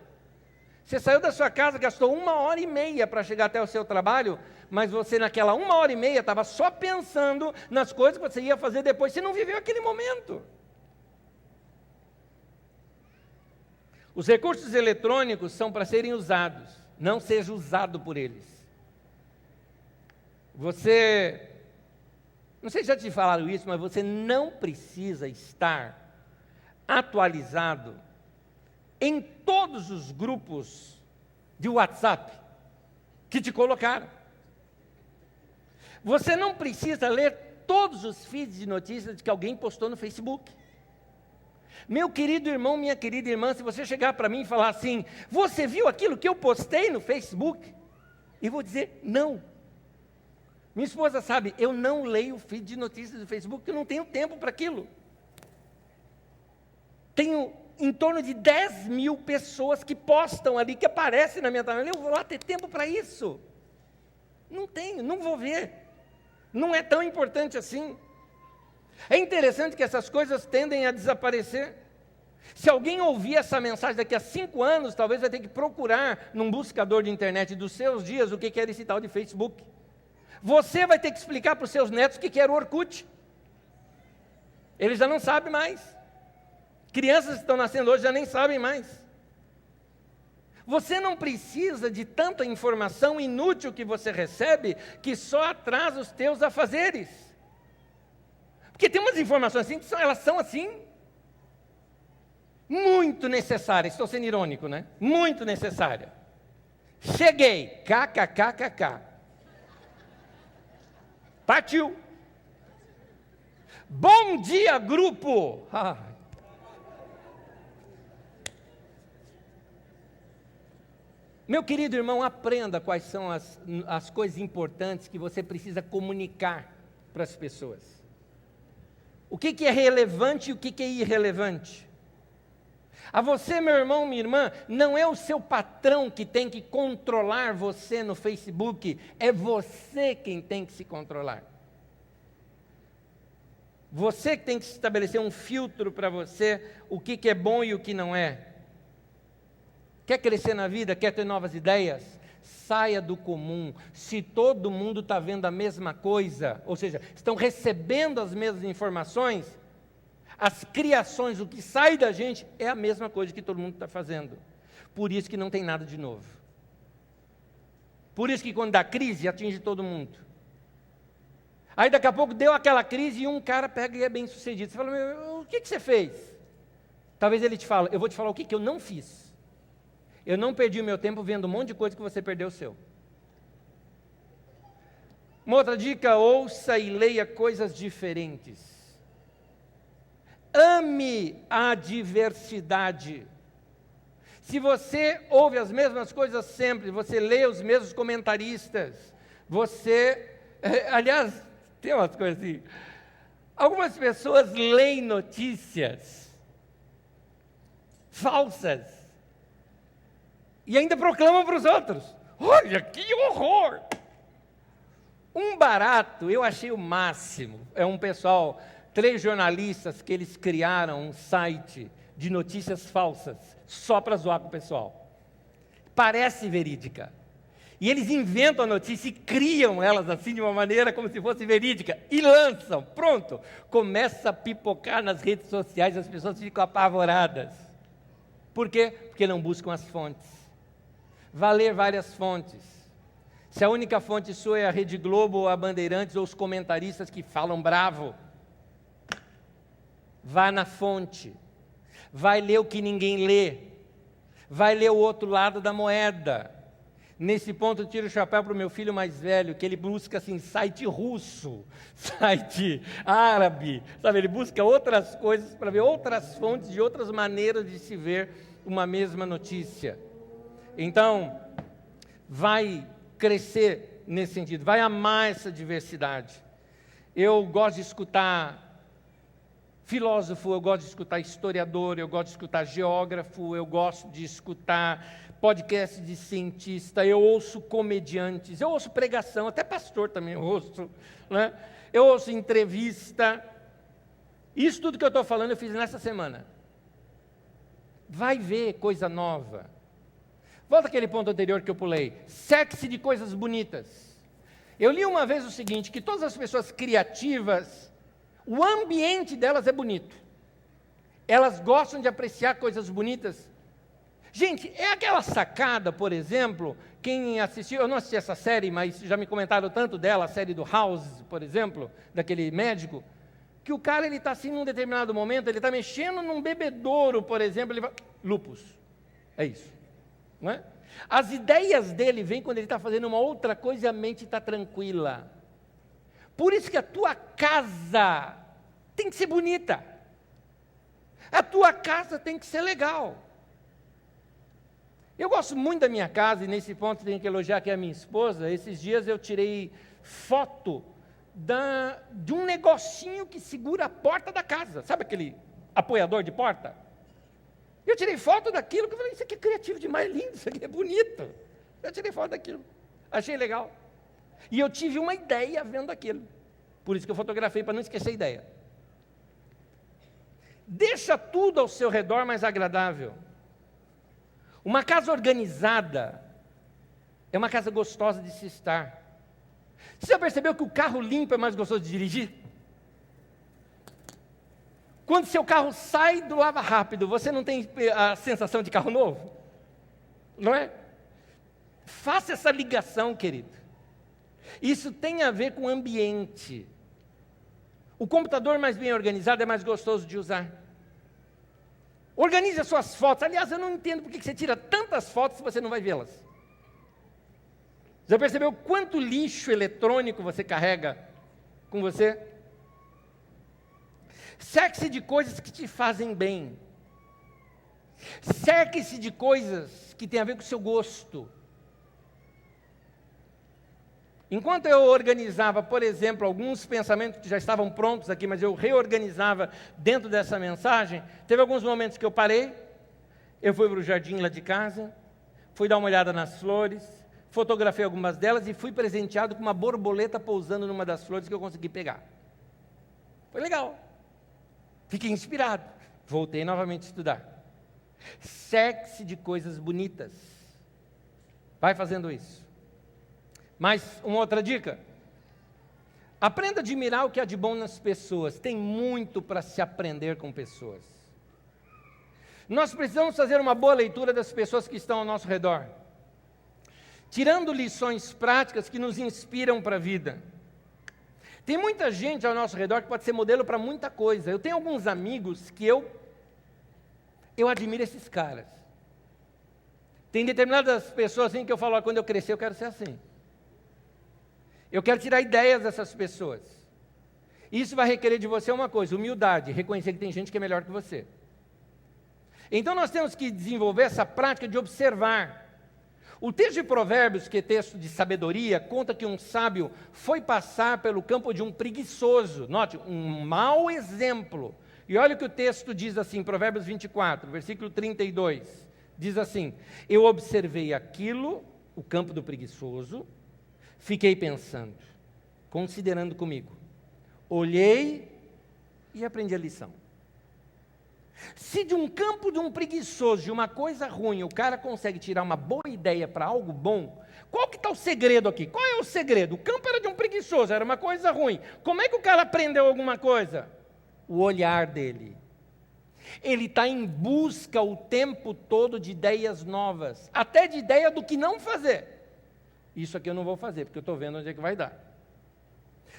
A: Você saiu da sua casa, gastou 1h30 para chegar até o seu trabalho, mas você naquela 1h30 estava só pensando nas coisas que você ia fazer depois, você não viveu aquele momento. Os recursos eletrônicos são para serem usados, não seja usado por eles. Você, não sei se já te falaram isso, mas você não precisa estar atualizado em todos os grupos de WhatsApp que te colocaram. Você não precisa ler todos os feeds de notícias que alguém postou no Facebook. Meu querido irmão, minha querida irmã, se você chegar para mim e falar assim, você viu aquilo que eu postei no Facebook? Eu vou dizer, não. Minha esposa sabe, eu não leio o feed de notícias do Facebook, porque eu não tenho tempo para aquilo. Tenho em torno de 10 mil pessoas que postam ali, que aparecem na minha timeline. Eu vou lá ter tempo para isso? Não tenho, não vou ver. Não é tão importante assim. É interessante que essas coisas tendem a desaparecer. Se alguém ouvir essa mensagem daqui a 5 anos, talvez vai ter que procurar num buscador de internet dos seus dias o que era esse tal de Facebook. Você vai ter que explicar para os seus netos o que era o Orkut. Eles já não sabem mais. Crianças que estão nascendo hoje já nem sabem mais. Você não precisa de tanta informação inútil que você recebe, que só atrasa os teus afazeres. Porque tem umas informações assim, que elas são assim, muito necessárias. Estou sendo irônico, né? Muito necessária. Cheguei, kkkk. Partiu. Bom dia, grupo. Meu querido irmão, aprenda quais são as coisas importantes que você precisa comunicar para as pessoas. O que é relevante e o que é irrelevante. A você, meu irmão, minha irmã, não é o seu patrão que tem que controlar você no Facebook, é você quem tem que se controlar. Você que tem que estabelecer um filtro para você, o que é bom e o que não é. Quer crescer na vida? Quer ter novas ideias? Saia do comum. Se todo mundo está vendo a mesma coisa, ou seja, estão recebendo as mesmas informações, as criações, o que sai da gente, é a mesma coisa que todo mundo está fazendo. Por isso que não tem nada de novo. Por isso que quando dá crise, atinge todo mundo. Aí daqui a pouco deu aquela crise e um cara pega e é bem sucedido. Você fala, o que você fez? Talvez ele te fale, eu vou te falar o que eu não fiz. Eu não perdi o meu tempo vendo um monte de coisa que você perdeu o seu. Uma outra dica, ouça e leia coisas diferentes. Ame a diversidade. Se você ouve as mesmas coisas sempre, você lê os mesmos comentaristas, aliás, tem umas coisas assim, algumas pessoas leem notícias falsas, E ainda proclamam para os outros. Olha, que horror! Um barato, eu achei o máximo. É um pessoal, 3 jornalistas que eles criaram um site de notícias falsas, só para zoar com o pessoal. Parece verídica. E eles inventam a notícia e criam elas assim de uma maneira como se fosse verídica. E lançam, pronto. Começa a pipocar nas redes sociais, as pessoas ficam apavoradas. Por quê? Porque não buscam as fontes. Vá ler várias fontes. Se a única fonte sua é a Rede Globo, ou a Bandeirantes, ou os comentaristas que falam bravo, vá na fonte. Vai ler o que ninguém lê. Vai ler o outro lado da moeda. Nesse ponto eu tiro o chapéu para o meu filho mais velho, que ele busca assim, site russo, site árabe, sabe? Ele busca outras coisas para ver outras fontes de outras maneiras de se ver uma mesma notícia. Então, vai crescer nesse sentido, vai amar essa diversidade. Eu gosto de escutar filósofo, eu gosto de escutar historiador, eu gosto de escutar geógrafo, eu gosto de escutar podcast de cientista, eu ouço comediantes, eu ouço pregação, até pastor também eu ouço, né? Eu ouço entrevista. Isso tudo que eu estou falando eu fiz nessa semana. Vai ver coisa nova. Volta àquele ponto anterior que eu pulei. Cerque-se de coisas bonitas. Eu li uma vez o seguinte, que todas as pessoas criativas, o ambiente delas é bonito. Elas gostam de apreciar coisas bonitas. Gente, é aquela sacada, por exemplo, quem assistiu, eu não assisti essa série, mas já me comentaram tanto dela, a série do House, por exemplo, daquele médico, que o cara, ele está assim, num determinado momento, ele está mexendo num bebedouro, por exemplo, ele vai, lupus, é isso, não é? As ideias dele vêm quando ele está fazendo uma outra coisa e a mente está tranquila. Por isso que a tua casa tem que ser bonita, a tua casa tem que ser legal. Eu gosto muito da minha casa, e nesse ponto tenho que elogiar aqui a minha esposa. Esses dias eu tirei foto de um negocinho que segura a porta da casa. Sabe aquele apoiador de porta? Eu tirei foto daquilo, que eu falei, isso aqui é criativo demais, lindo, isso aqui é bonito. Eu tirei foto daquilo, achei legal. E eu tive uma ideia vendo aquilo. Por isso que eu fotografei, para não esquecer a ideia. Deixa tudo ao seu redor mais agradável. Uma casa organizada é uma casa gostosa de se estar. Você já percebeu que o carro limpo é mais gostoso de dirigir? Quando seu carro sai do lava rápido, você não tem a sensação de carro novo? Não é? Faça essa ligação, querido. Isso tem a ver com o ambiente. O computador mais bem organizado é mais gostoso de usar. Organize as suas fotos. Aliás, eu não entendo por que você tira tantas fotos se você não vai vê-las. Já percebeu quanto lixo eletrônico você carrega com você? Cerque-se de coisas que te fazem bem. Cerque-se de coisas que têm a ver com o seu gosto. Enquanto eu organizava, por exemplo, alguns pensamentos que já estavam prontos aqui, mas eu reorganizava dentro dessa mensagem, teve alguns momentos que eu parei, eu fui para o jardim lá de casa, fui dar uma olhada nas flores, fotografei algumas delas e fui presenteado com uma borboleta pousando numa das flores que eu consegui pegar. Foi legal. Fiquei inspirado. Voltei novamente a estudar. Cerque-se de coisas bonitas. Vai fazendo isso. Mais uma outra dica. Aprenda a admirar o que há de bom nas pessoas. Tem muito para se aprender com pessoas. Nós precisamos fazer uma boa leitura das pessoas que estão ao nosso redor, tirando lições práticas que nos inspiram para a vida. Tem muita gente ao nosso redor que pode ser modelo para muita coisa. Eu tenho alguns amigos que eu admiro esses caras. Tem determinadas pessoas assim que eu falo, quando eu crescer eu quero ser assim. Eu quero tirar ideias dessas pessoas. Isso vai requerer de você uma coisa, humildade, reconhecer que tem gente que é melhor que você. Então nós temos que desenvolver essa prática de observar. O texto de Provérbios, que é texto de sabedoria, conta que um sábio foi passar pelo campo de um preguiçoso. Note, um mau exemplo. E olha o que o texto diz assim, Provérbios 24, versículo 32. Diz assim: eu observei aquilo, o campo do preguiçoso, fiquei pensando, considerando comigo, olhei e aprendi a lição. Se de um campo de um preguiçoso, de uma coisa ruim, o cara consegue tirar uma boa ideia para algo bom, qual que está o segredo aqui? Qual é o segredo? O campo era de um preguiçoso, era uma coisa ruim. Como é que o cara aprendeu alguma coisa? O olhar dele. Ele está em busca o tempo todo de ideias novas, até de ideia do que não fazer. Isso aqui eu não vou fazer, porque eu estou vendo onde é que vai dar.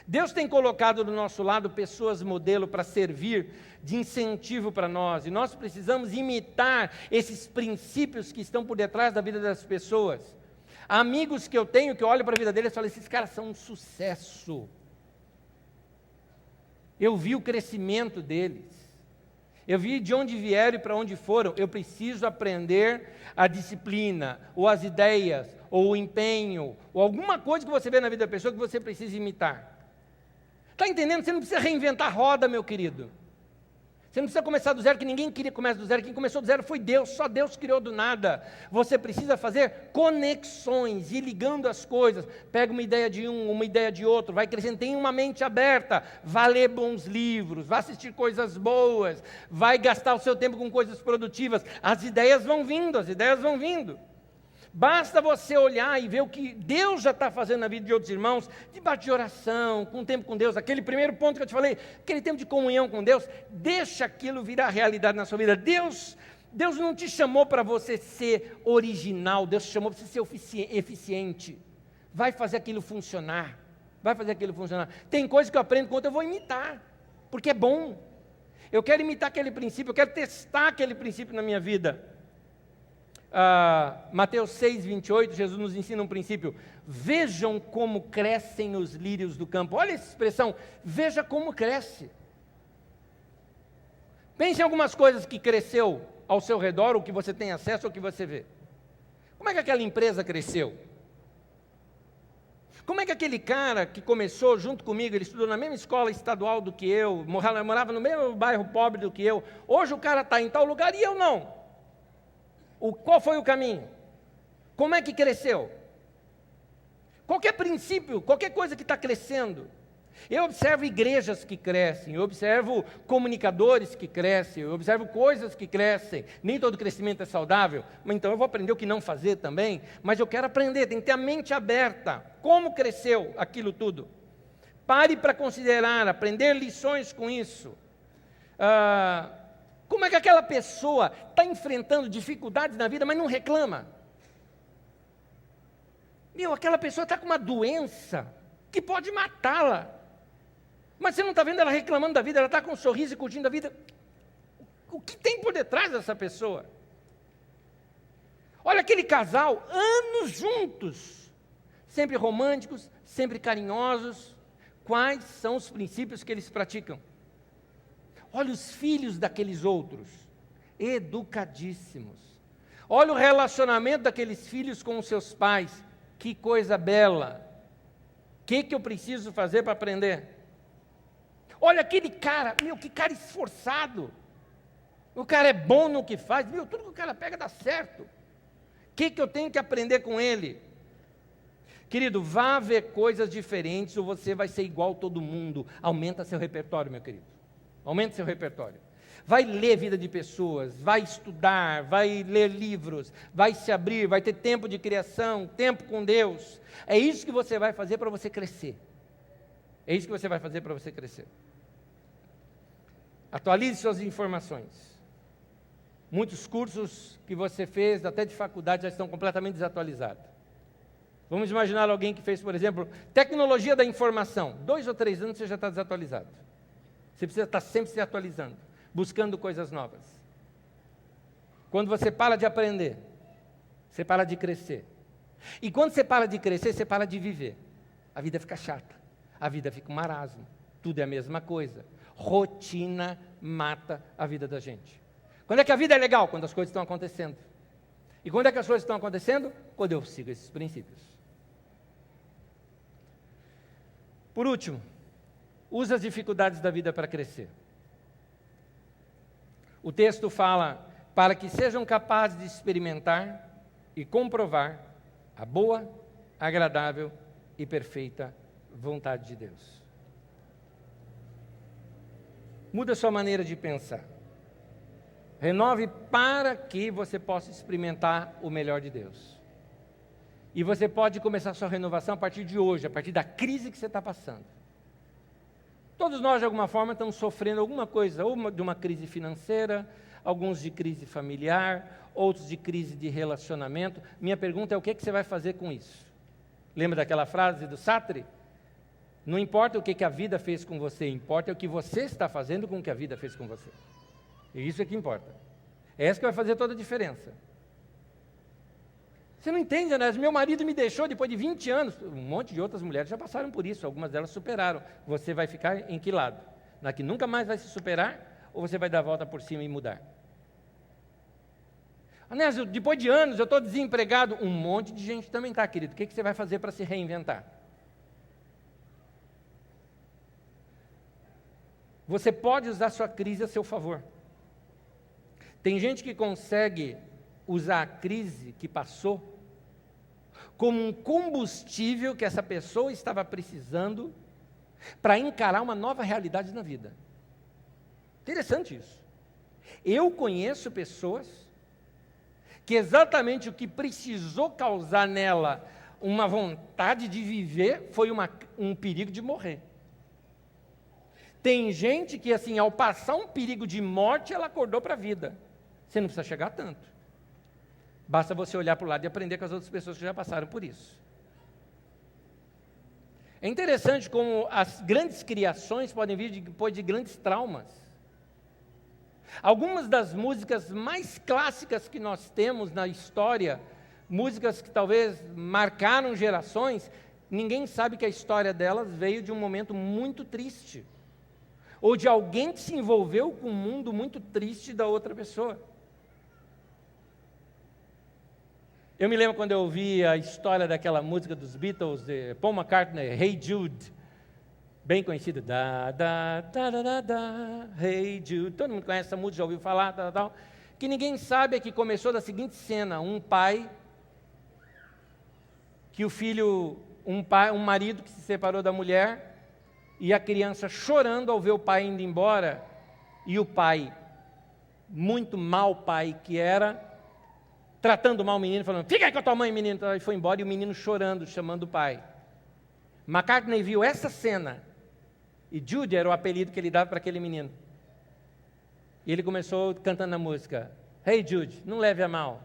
A: Deus tem colocado do nosso lado pessoas modelo para servir de incentivo para nós, e nós precisamos imitar esses princípios que estão por detrás da vida das pessoas. Amigos que eu tenho, que eu olho para a vida deles e falo, esses caras são um sucesso. Eu vi o crescimento deles. Eu vi de onde vieram e para onde foram. Eu preciso aprender a disciplina, ou as ideias, ou o empenho, ou alguma coisa que você vê na vida da pessoa que você precisa imitar. Está entendendo? Você não precisa reinventar a roda, meu querido. Você não precisa começar do zero, que ninguém queria começar do zero. Quem começou do zero foi Deus, só Deus criou do nada. Você precisa fazer conexões, ir ligando as coisas. Pega uma ideia de um, uma ideia de outro, vai crescendo, tem uma mente aberta. Vai ler bons livros, vai assistir coisas boas, vai gastar o seu tempo com coisas produtivas. As ideias vão vindo, as ideias vão vindo. Basta você olhar e ver o que Deus já está fazendo na vida de outros irmãos, debaixo de oração, com tempo com Deus, aquele primeiro ponto que eu te falei, aquele tempo de comunhão com Deus, deixa aquilo virar realidade na sua vida. Deus não te chamou para você ser original, Deus te chamou para você ser eficiente. Vai fazer aquilo funcionar, Tem coisa que eu aprendo quando eu vou imitar, porque é bom. Eu quero imitar aquele princípio, eu quero testar aquele princípio na minha vida. Mateus 6, 28, Jesus nos ensina um princípio. Vejam como crescem os lírios do campo. Olha essa expressão, veja como cresce. Pense em algumas coisas que cresceu ao seu redor, o que você tem acesso, ou que você vê. Como é que aquela empresa cresceu? Como é que aquele cara que começou junto comigo, ele estudou na mesma escola estadual do que eu, morava no mesmo bairro pobre do que eu, hoje o cara está em tal lugar e eu não. Qual foi o caminho? Como é que cresceu? Qualquer princípio, qualquer coisa que está crescendo. Eu observo igrejas que crescem, eu observo comunicadores que crescem, eu observo coisas que crescem. Nem todo crescimento é saudável, mas então eu vou aprender o que não fazer também. Mas eu quero aprender, tem que ter a mente aberta. Como cresceu aquilo tudo? Pare para considerar, aprender lições com isso. Como é que aquela pessoa está enfrentando dificuldades na vida, mas não reclama? Aquela pessoa está com uma doença que pode matá-la. Mas você não está vendo ela reclamando da vida, ela está com um sorriso e curtindo a vida. O que tem por detrás dessa pessoa? Olha aquele casal, anos juntos, sempre românticos, sempre carinhosos. Quais são os princípios que eles praticam? Olha os filhos daqueles outros, educadíssimos. Olha o relacionamento daqueles filhos com os seus pais, que coisa bela. O que eu preciso fazer para aprender? Olha aquele cara, que cara esforçado. O cara é bom no que faz, tudo que o cara pega dá certo. O que eu tenho que aprender com ele? Querido, vá ver coisas diferentes ou você vai ser igual a todo mundo. Aumenta seu repertório, meu querido. Aumente seu repertório. Vai ler vida de pessoas, vai estudar, vai ler livros, vai se abrir, vai ter tempo de criação, tempo com Deus. É isso que você vai fazer para você crescer. É isso que você vai fazer para você crescer. Atualize suas informações. Muitos cursos que você fez, até de faculdade, já estão completamente desatualizados. Vamos imaginar alguém que fez, por exemplo, tecnologia da informação. 2 ou 3 anos você já está desatualizado. Você precisa estar sempre se atualizando, buscando coisas novas. Quando você para de aprender, você para de crescer. E quando você para de crescer, você para de viver. A vida fica chata, a vida fica um marasmo, tudo é a mesma coisa. Rotina mata a vida da gente. Quando é que a vida é legal? Quando as coisas estão acontecendo. E quando é que as coisas estão acontecendo? Quando eu sigo esses princípios. Por último, use as dificuldades da vida para crescer. O texto fala para que sejam capazes de experimentar e comprovar a boa, agradável e perfeita vontade de Deus. Muda a sua maneira de pensar. Renove para que você possa experimentar o melhor de Deus. E você pode começar a sua renovação a partir de hoje, a partir da crise que você está passando. Todos nós, de alguma forma, estamos sofrendo alguma coisa, ou de uma crise financeira, alguns de crise familiar, outros de crise de relacionamento. Minha pergunta é: o que você vai fazer com isso? Lembra daquela frase do Sartre? Não importa o que a vida fez com você, importa o que você está fazendo com o que a vida fez com você. E isso é que importa. É isso que vai fazer toda a diferença. Você não entende, André? Meu marido me deixou depois de 20 anos. Um monte de outras mulheres já passaram por isso, algumas delas superaram. Você vai ficar em que lado? Na que nunca mais vai se superar, ou você vai dar a volta por cima e mudar? Anésio, depois de anos eu estou desempregado. Um monte de gente também está, querido. O que você vai fazer para se reinventar? Você pode usar sua crise a seu favor. Tem gente que consegue usar a crise que passou como um combustível que essa pessoa estava precisando para encarar uma nova realidade na vida. Interessante isso. Eu conheço pessoas que exatamente o que precisou causar nela uma vontade de viver foi um perigo de morrer. Tem gente que, assim, ao passar um perigo de morte, ela acordou para a vida. Você não precisa chegar tanto. Basta você olhar para o lado e aprender com as outras pessoas que já passaram por isso. É interessante como as grandes criações podem vir depois de grandes traumas. Algumas das músicas mais clássicas que nós temos na história, músicas que talvez marcaram gerações, ninguém sabe que a história delas veio de um momento muito triste. Ou de alguém que se envolveu com um mundo muito triste da outra pessoa. Eu me lembro quando eu ouvi a história daquela música dos Beatles, de Paul McCartney, Hey Jude, bem conhecida, da, da, da, da, da, da, Hey Jude, todo mundo conhece essa música, já ouviu falar, tal, tal, que ninguém sabe é que começou da seguinte cena: um pai, que o filho, um marido que se separou da mulher, e a criança chorando ao ver o pai indo embora, e o pai, muito mau pai que era, tratando mal o menino, falando: fica aí com a tua mãe, menino, e foi embora, e o menino chorando, chamando o pai. McCartney viu essa cena, e Jude era o apelido que ele dava para aquele menino. E ele começou cantando a música: Hey Jude, não leve a mal,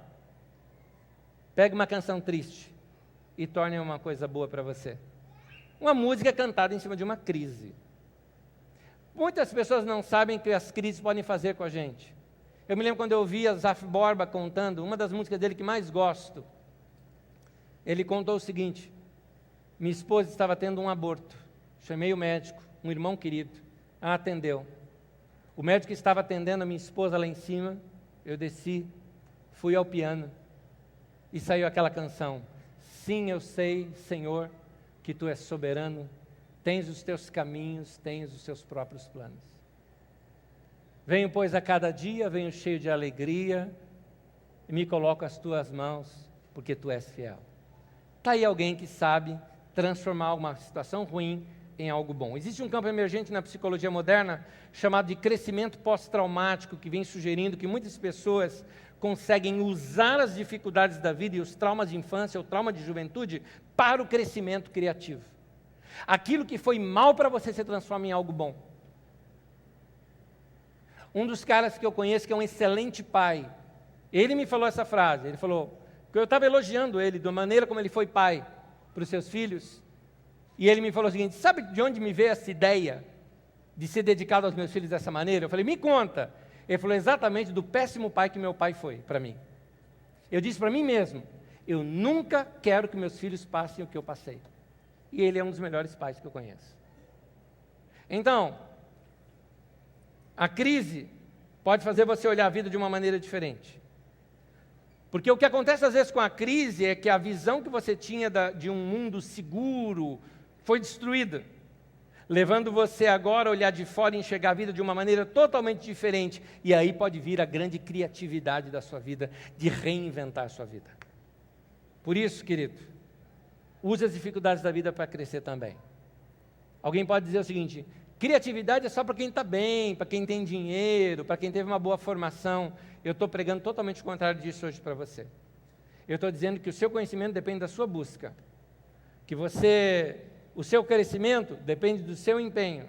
A: pegue uma canção triste e torne uma coisa boa para você. Uma música cantada em cima de uma crise. Muitas pessoas não sabem o que as crises podem fazer com a gente. Eu me lembro quando eu ouvi a Zaf Borba contando, uma das músicas dele que mais gosto. Ele contou o seguinte: minha esposa estava tendo um aborto. Chamei o médico, um irmão querido, a atendeu. O médico estava atendendo a minha esposa lá em cima, eu desci, fui ao piano e saiu aquela canção: sim, eu sei, Senhor, que Tu és soberano, tens os Teus caminhos, tens os Teus próprios planos. Venho, pois, a cada dia, venho cheio de alegria, e me coloco às Tuas mãos, porque Tu és fiel. Está aí alguém que sabe transformar uma situação ruim em algo bom. Existe um campo emergente na psicologia moderna, chamado de crescimento pós-traumático, que vem sugerindo que muitas pessoas conseguem usar as dificuldades da vida e os traumas de infância, ou trauma de juventude, para o crescimento criativo. Aquilo que foi mal para você se transforma em algo bom. Um dos caras que eu conheço, que é um excelente pai, ele me falou essa frase, ele falou, porque eu estava elogiando ele, da maneira como ele foi pai para os seus filhos, e ele me falou o seguinte: sabe de onde me veio essa ideia de ser dedicado aos meus filhos dessa maneira? Eu falei: me conta. Ele falou: exatamente do péssimo pai que meu pai foi para mim. Eu disse para mim mesmo: eu nunca quero que meus filhos passem o que eu passei. E ele é um dos melhores pais que eu conheço. Então, a crise pode fazer você olhar a vida de uma maneira diferente. Porque o que acontece às vezes com a crise é que a visão que você tinha de um mundo seguro foi destruída. levando você agora a olhar de fora e enxergar a vida de uma maneira totalmente diferente. E aí pode vir a grande criatividade da sua vida, de reinventar a sua vida. Por isso, querido, use as dificuldades da vida para crescer também. Alguém pode dizer o seguinte: criatividade é só para quem está bem, para quem tem dinheiro, para quem teve uma boa formação. Eu estou pregando totalmente o contrário disso hoje para você. Eu estou dizendo que o seu conhecimento depende da sua busca, que o seu crescimento depende do seu empenho,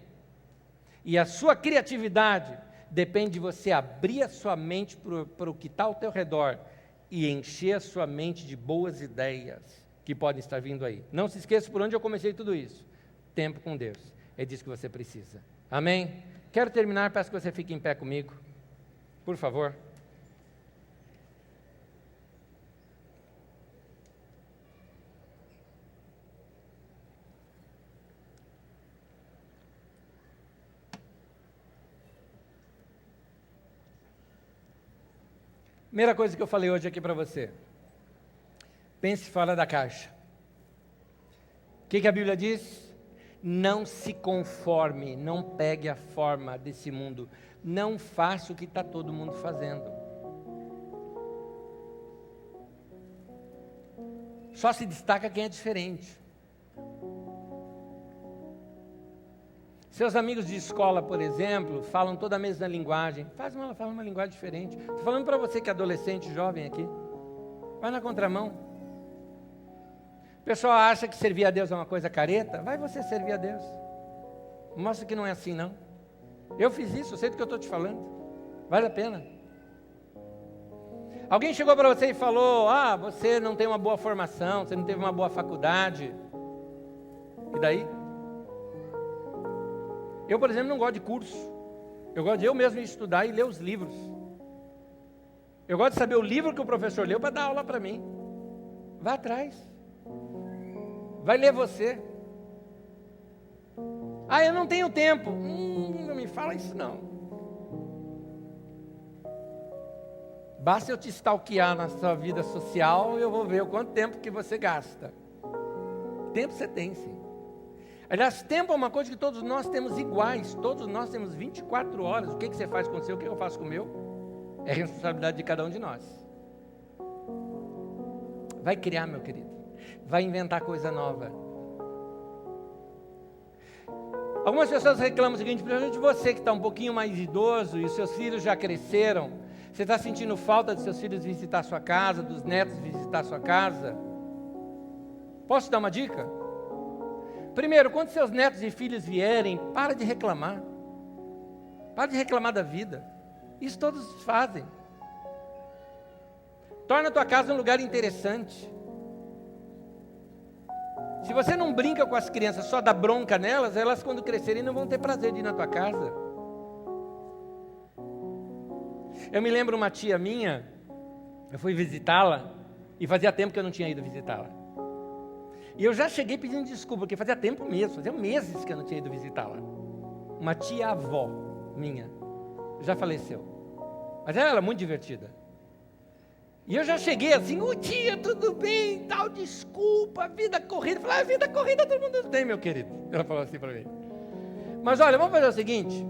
A: e a sua criatividade depende de você abrir a sua mente para o que está ao teu redor e encher a sua mente de boas ideias que podem estar vindo aí. Não se esqueça por onde eu comecei tudo isso. Tempo com Deus. É disso que você precisa. Amém? Quero terminar, peço que você fique em pé comigo. Por favor. Primeira coisa que eu falei hoje aqui para você. Pense fora da caixa. O que a Bíblia diz? Não se conforme, não pegue a forma desse mundo. Não faça o que está todo mundo fazendo. Só se destaca quem é diferente. Seus amigos de escola, por exemplo, falam toda a mesma linguagem. Fala uma linguagem diferente. Estou falando para você que é adolescente, jovem aqui. Vai na contramão. O pessoal acha que servir a Deus é uma coisa careta. Vai você servir a Deus. Mostra que não é assim, não. Eu fiz isso, eu sei do que eu estou te falando. Vale a pena. Alguém chegou para você e falou: você não tem uma boa formação, você não teve uma boa faculdade. E daí? Eu, por exemplo, não gosto de curso. Eu gosto de eu mesmo estudar e ler os livros. Eu gosto de saber o livro que o professor leu para dar aula para mim. Vá atrás. Vai ler você. Eu não tenho tempo. Não me fala isso não. Basta eu te stalkear na sua vida social e eu vou ver o quanto tempo que você gasta. Tempo você tem, sim. Aliás, tempo é uma coisa que todos nós temos iguais. Todos nós temos 24 horas. O que você faz com o seu, o que eu faço com o meu? É responsabilidade de cada um de nós. Vai criar, meu querido. Vai inventar coisa nova. Algumas pessoas reclamam o seguinte: principalmente você que está um pouquinho mais idoso e os seus filhos já cresceram. Você está sentindo falta dos seus filhos visitar a sua casa, dos netos visitar a sua casa? Posso te dar uma dica? Primeiro, quando seus netos e filhos vierem, para de reclamar. Para de reclamar da vida. Isso todos fazem. Torna a tua casa um lugar interessante. Se você não brinca com as crianças, só dá bronca nelas, elas quando crescerem não vão ter prazer de ir na tua casa. Eu me lembro uma tia minha, eu fui visitá-la, e fazia tempo que eu não tinha ido visitá-la. E eu já cheguei pedindo desculpa, porque fazia tempo mesmo, fazia meses que eu não tinha ido visitá-la. Uma tia-avó minha, já faleceu. Mas ela era muito divertida. E eu já cheguei assim: tia, tudo bem, tal, desculpa, vida corrida. Eu falei: vida corrida todo mundo tem, meu querido. Ela falou assim para mim. Mas olha, vamos fazer o seguinte,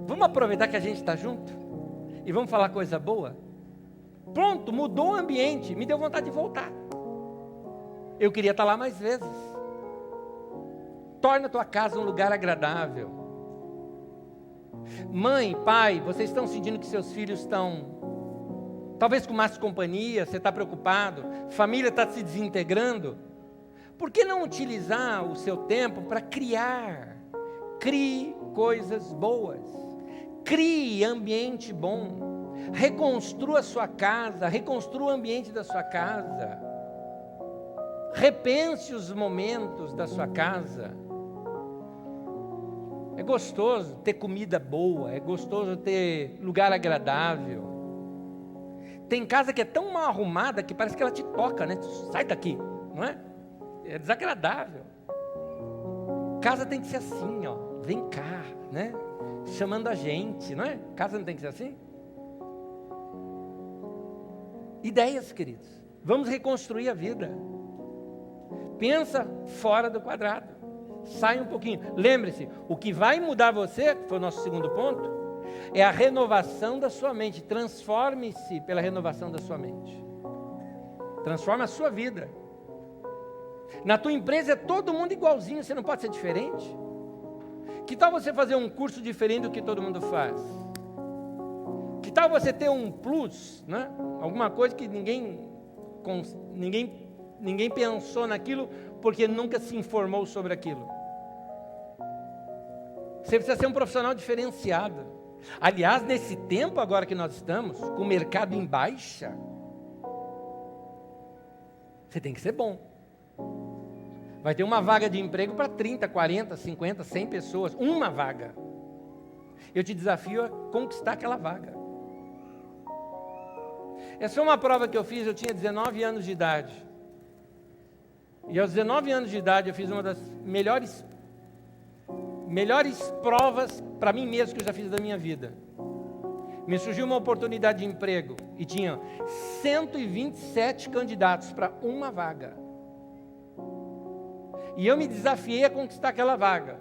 A: vamos aproveitar que a gente está junto e vamos falar coisa boa. Pronto, mudou o ambiente, me deu vontade de voltar. Eu queria estar lá mais vezes. Torna a tua casa um lugar agradável. Mãe, pai, vocês estão sentindo que seus filhos estão talvez com más companhia, você está preocupado, família está se desintegrando? Por que não utilizar o seu tempo para criar? Crie coisas boas. Crie ambiente bom. Reconstrua a sua casa, reconstrua o ambiente da sua casa. Repense os momentos da sua casa. É gostoso ter comida boa, é gostoso ter lugar agradável. Tem casa que é tão mal arrumada que parece que ela te toca, né? Sai daqui, não é? É desagradável. Casa tem que ser assim, ó. Vem cá, né? Chamando a gente, não é? Casa não tem que ser assim? Ideias, queridos. Vamos reconstruir a vida. Pensa fora do quadrado. Sai um pouquinho. Lembre-se, o que vai mudar você, que foi o nosso segundo ponto, é a renovação da sua mente. Transforme-se pela renovação da sua mente. Transforma a sua vida. Na tua empresa é todo mundo igualzinho, você não pode ser diferente. Que tal você fazer um curso diferente do que todo mundo faz? Que tal você ter um plus, né? Alguma coisa que ninguém pensou naquilo porque nunca se informou sobre aquilo. Você precisa ser um profissional diferenciado. Aliás, nesse tempo agora que nós estamos, com o mercado em baixa, você tem que ser bom. Vai ter uma vaga de emprego para 30, 40, 50, 100 pessoas. Uma vaga. Eu te desafio a conquistar aquela vaga. Essa foi uma prova que eu fiz, eu tinha 19 anos de idade. E aos 19 anos de idade eu fiz uma das melhores provas para mim mesmo que eu já fiz da minha vida. Me surgiu uma oportunidade de emprego e tinha 127 candidatos para uma vaga. E eu me desafiei a conquistar aquela vaga.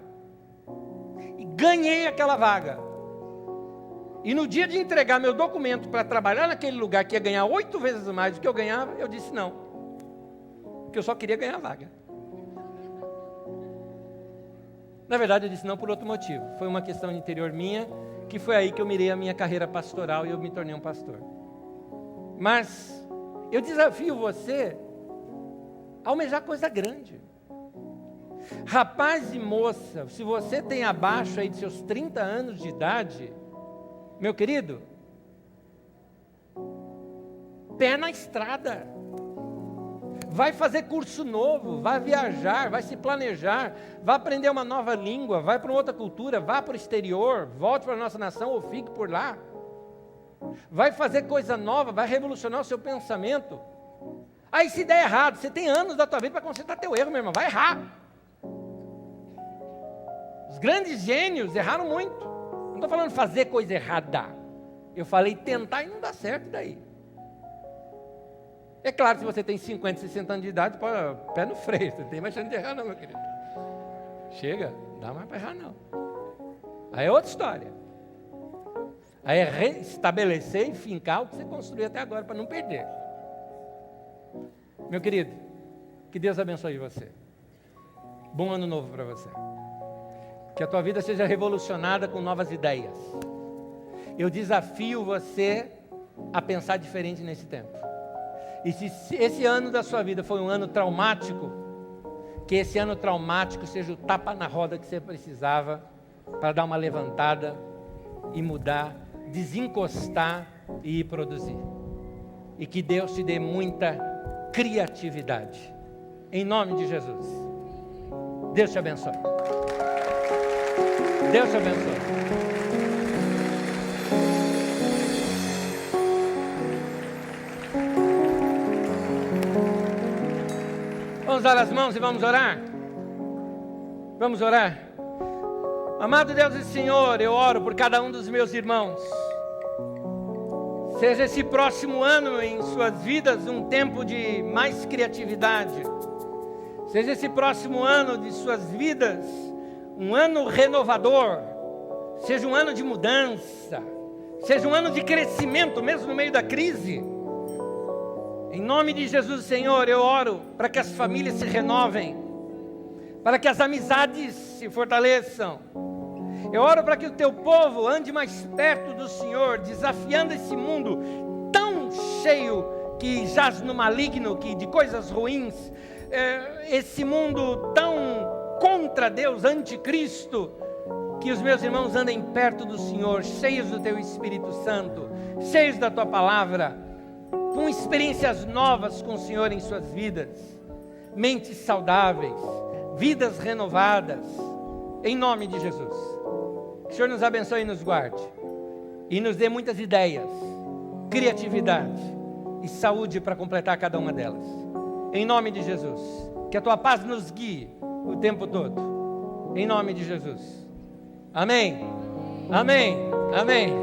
A: E ganhei aquela vaga. E no dia de entregar meu documento para trabalhar naquele lugar que ia ganhar 8 vezes mais do que eu ganhava, eu disse não. Porque eu só queria ganhar a vaga. Na verdade, eu disse não por outro motivo. Foi uma questão interior minha, que foi aí que eu mirei a minha carreira pastoral e eu me tornei um pastor. Mas eu desafio você a almejar coisa grande. Rapaz e moça, se você tem abaixo aí de seus 30 anos de idade, meu querido, pé na estrada. Vai fazer curso novo, vai viajar, vai se planejar, vai aprender uma nova língua, vai para uma outra cultura, vá para o exterior, volte para a nossa nação ou fique por lá. Vai fazer coisa nova, vai revolucionar o seu pensamento. Aí se der errado, você tem anos da tua vida para consertar teu erro, meu irmão, vai errar. Os grandes gênios erraram muito. Não estou falando fazer coisa errada. Eu falei tentar e não dá certo daí. É claro, se você tem 50, 60 anos de idade, pô, pé no freio, você não tem mais chance de errar não, meu querido. Chega, não dá mais para errar não. Aí é outra história. Aí é restabelecer e fincar o que você construiu até agora para não perder. Meu querido, que Deus abençoe você. Bom ano novo para você. Que a tua vida seja revolucionada com novas ideias. Eu desafio você a pensar diferente nesse tempo. E se esse ano da sua vida foi um ano traumático, que esse ano traumático seja o tapa na roda que você precisava para dar uma levantada e mudar, desencostar e ir produzir. E que Deus te dê muita criatividade. Em nome de Jesus. Deus te abençoe. Deus te abençoe. Vamos dar as mãos e vamos orar? Vamos orar? Amado Deus e Senhor, eu oro por cada um dos meus irmãos. Seja esse próximo ano em suas vidas um tempo de mais criatividade. Seja esse próximo ano de suas vidas um ano renovador. Seja um ano de mudança. Seja um ano de crescimento, mesmo no meio da crise. Em nome de Jesus, Senhor, eu oro para que as famílias se renovem, para que as amizades se fortaleçam. Eu oro para que o teu povo ande mais perto do Senhor, desafiando esse mundo tão cheio que jaz no maligno, que de coisas ruins, esse mundo tão contra Deus, anticristo, que os meus irmãos andem perto do Senhor, cheios do teu Espírito Santo, cheios da tua palavra, com experiências novas com o Senhor em suas vidas, mentes saudáveis, vidas renovadas, em nome de Jesus. Que o Senhor nos abençoe e nos guarde, e nos dê muitas ideias, criatividade e saúde para completar cada uma delas, em nome de Jesus. Que a tua paz nos guie o tempo todo, em nome de Jesus. Amém, amém, amém.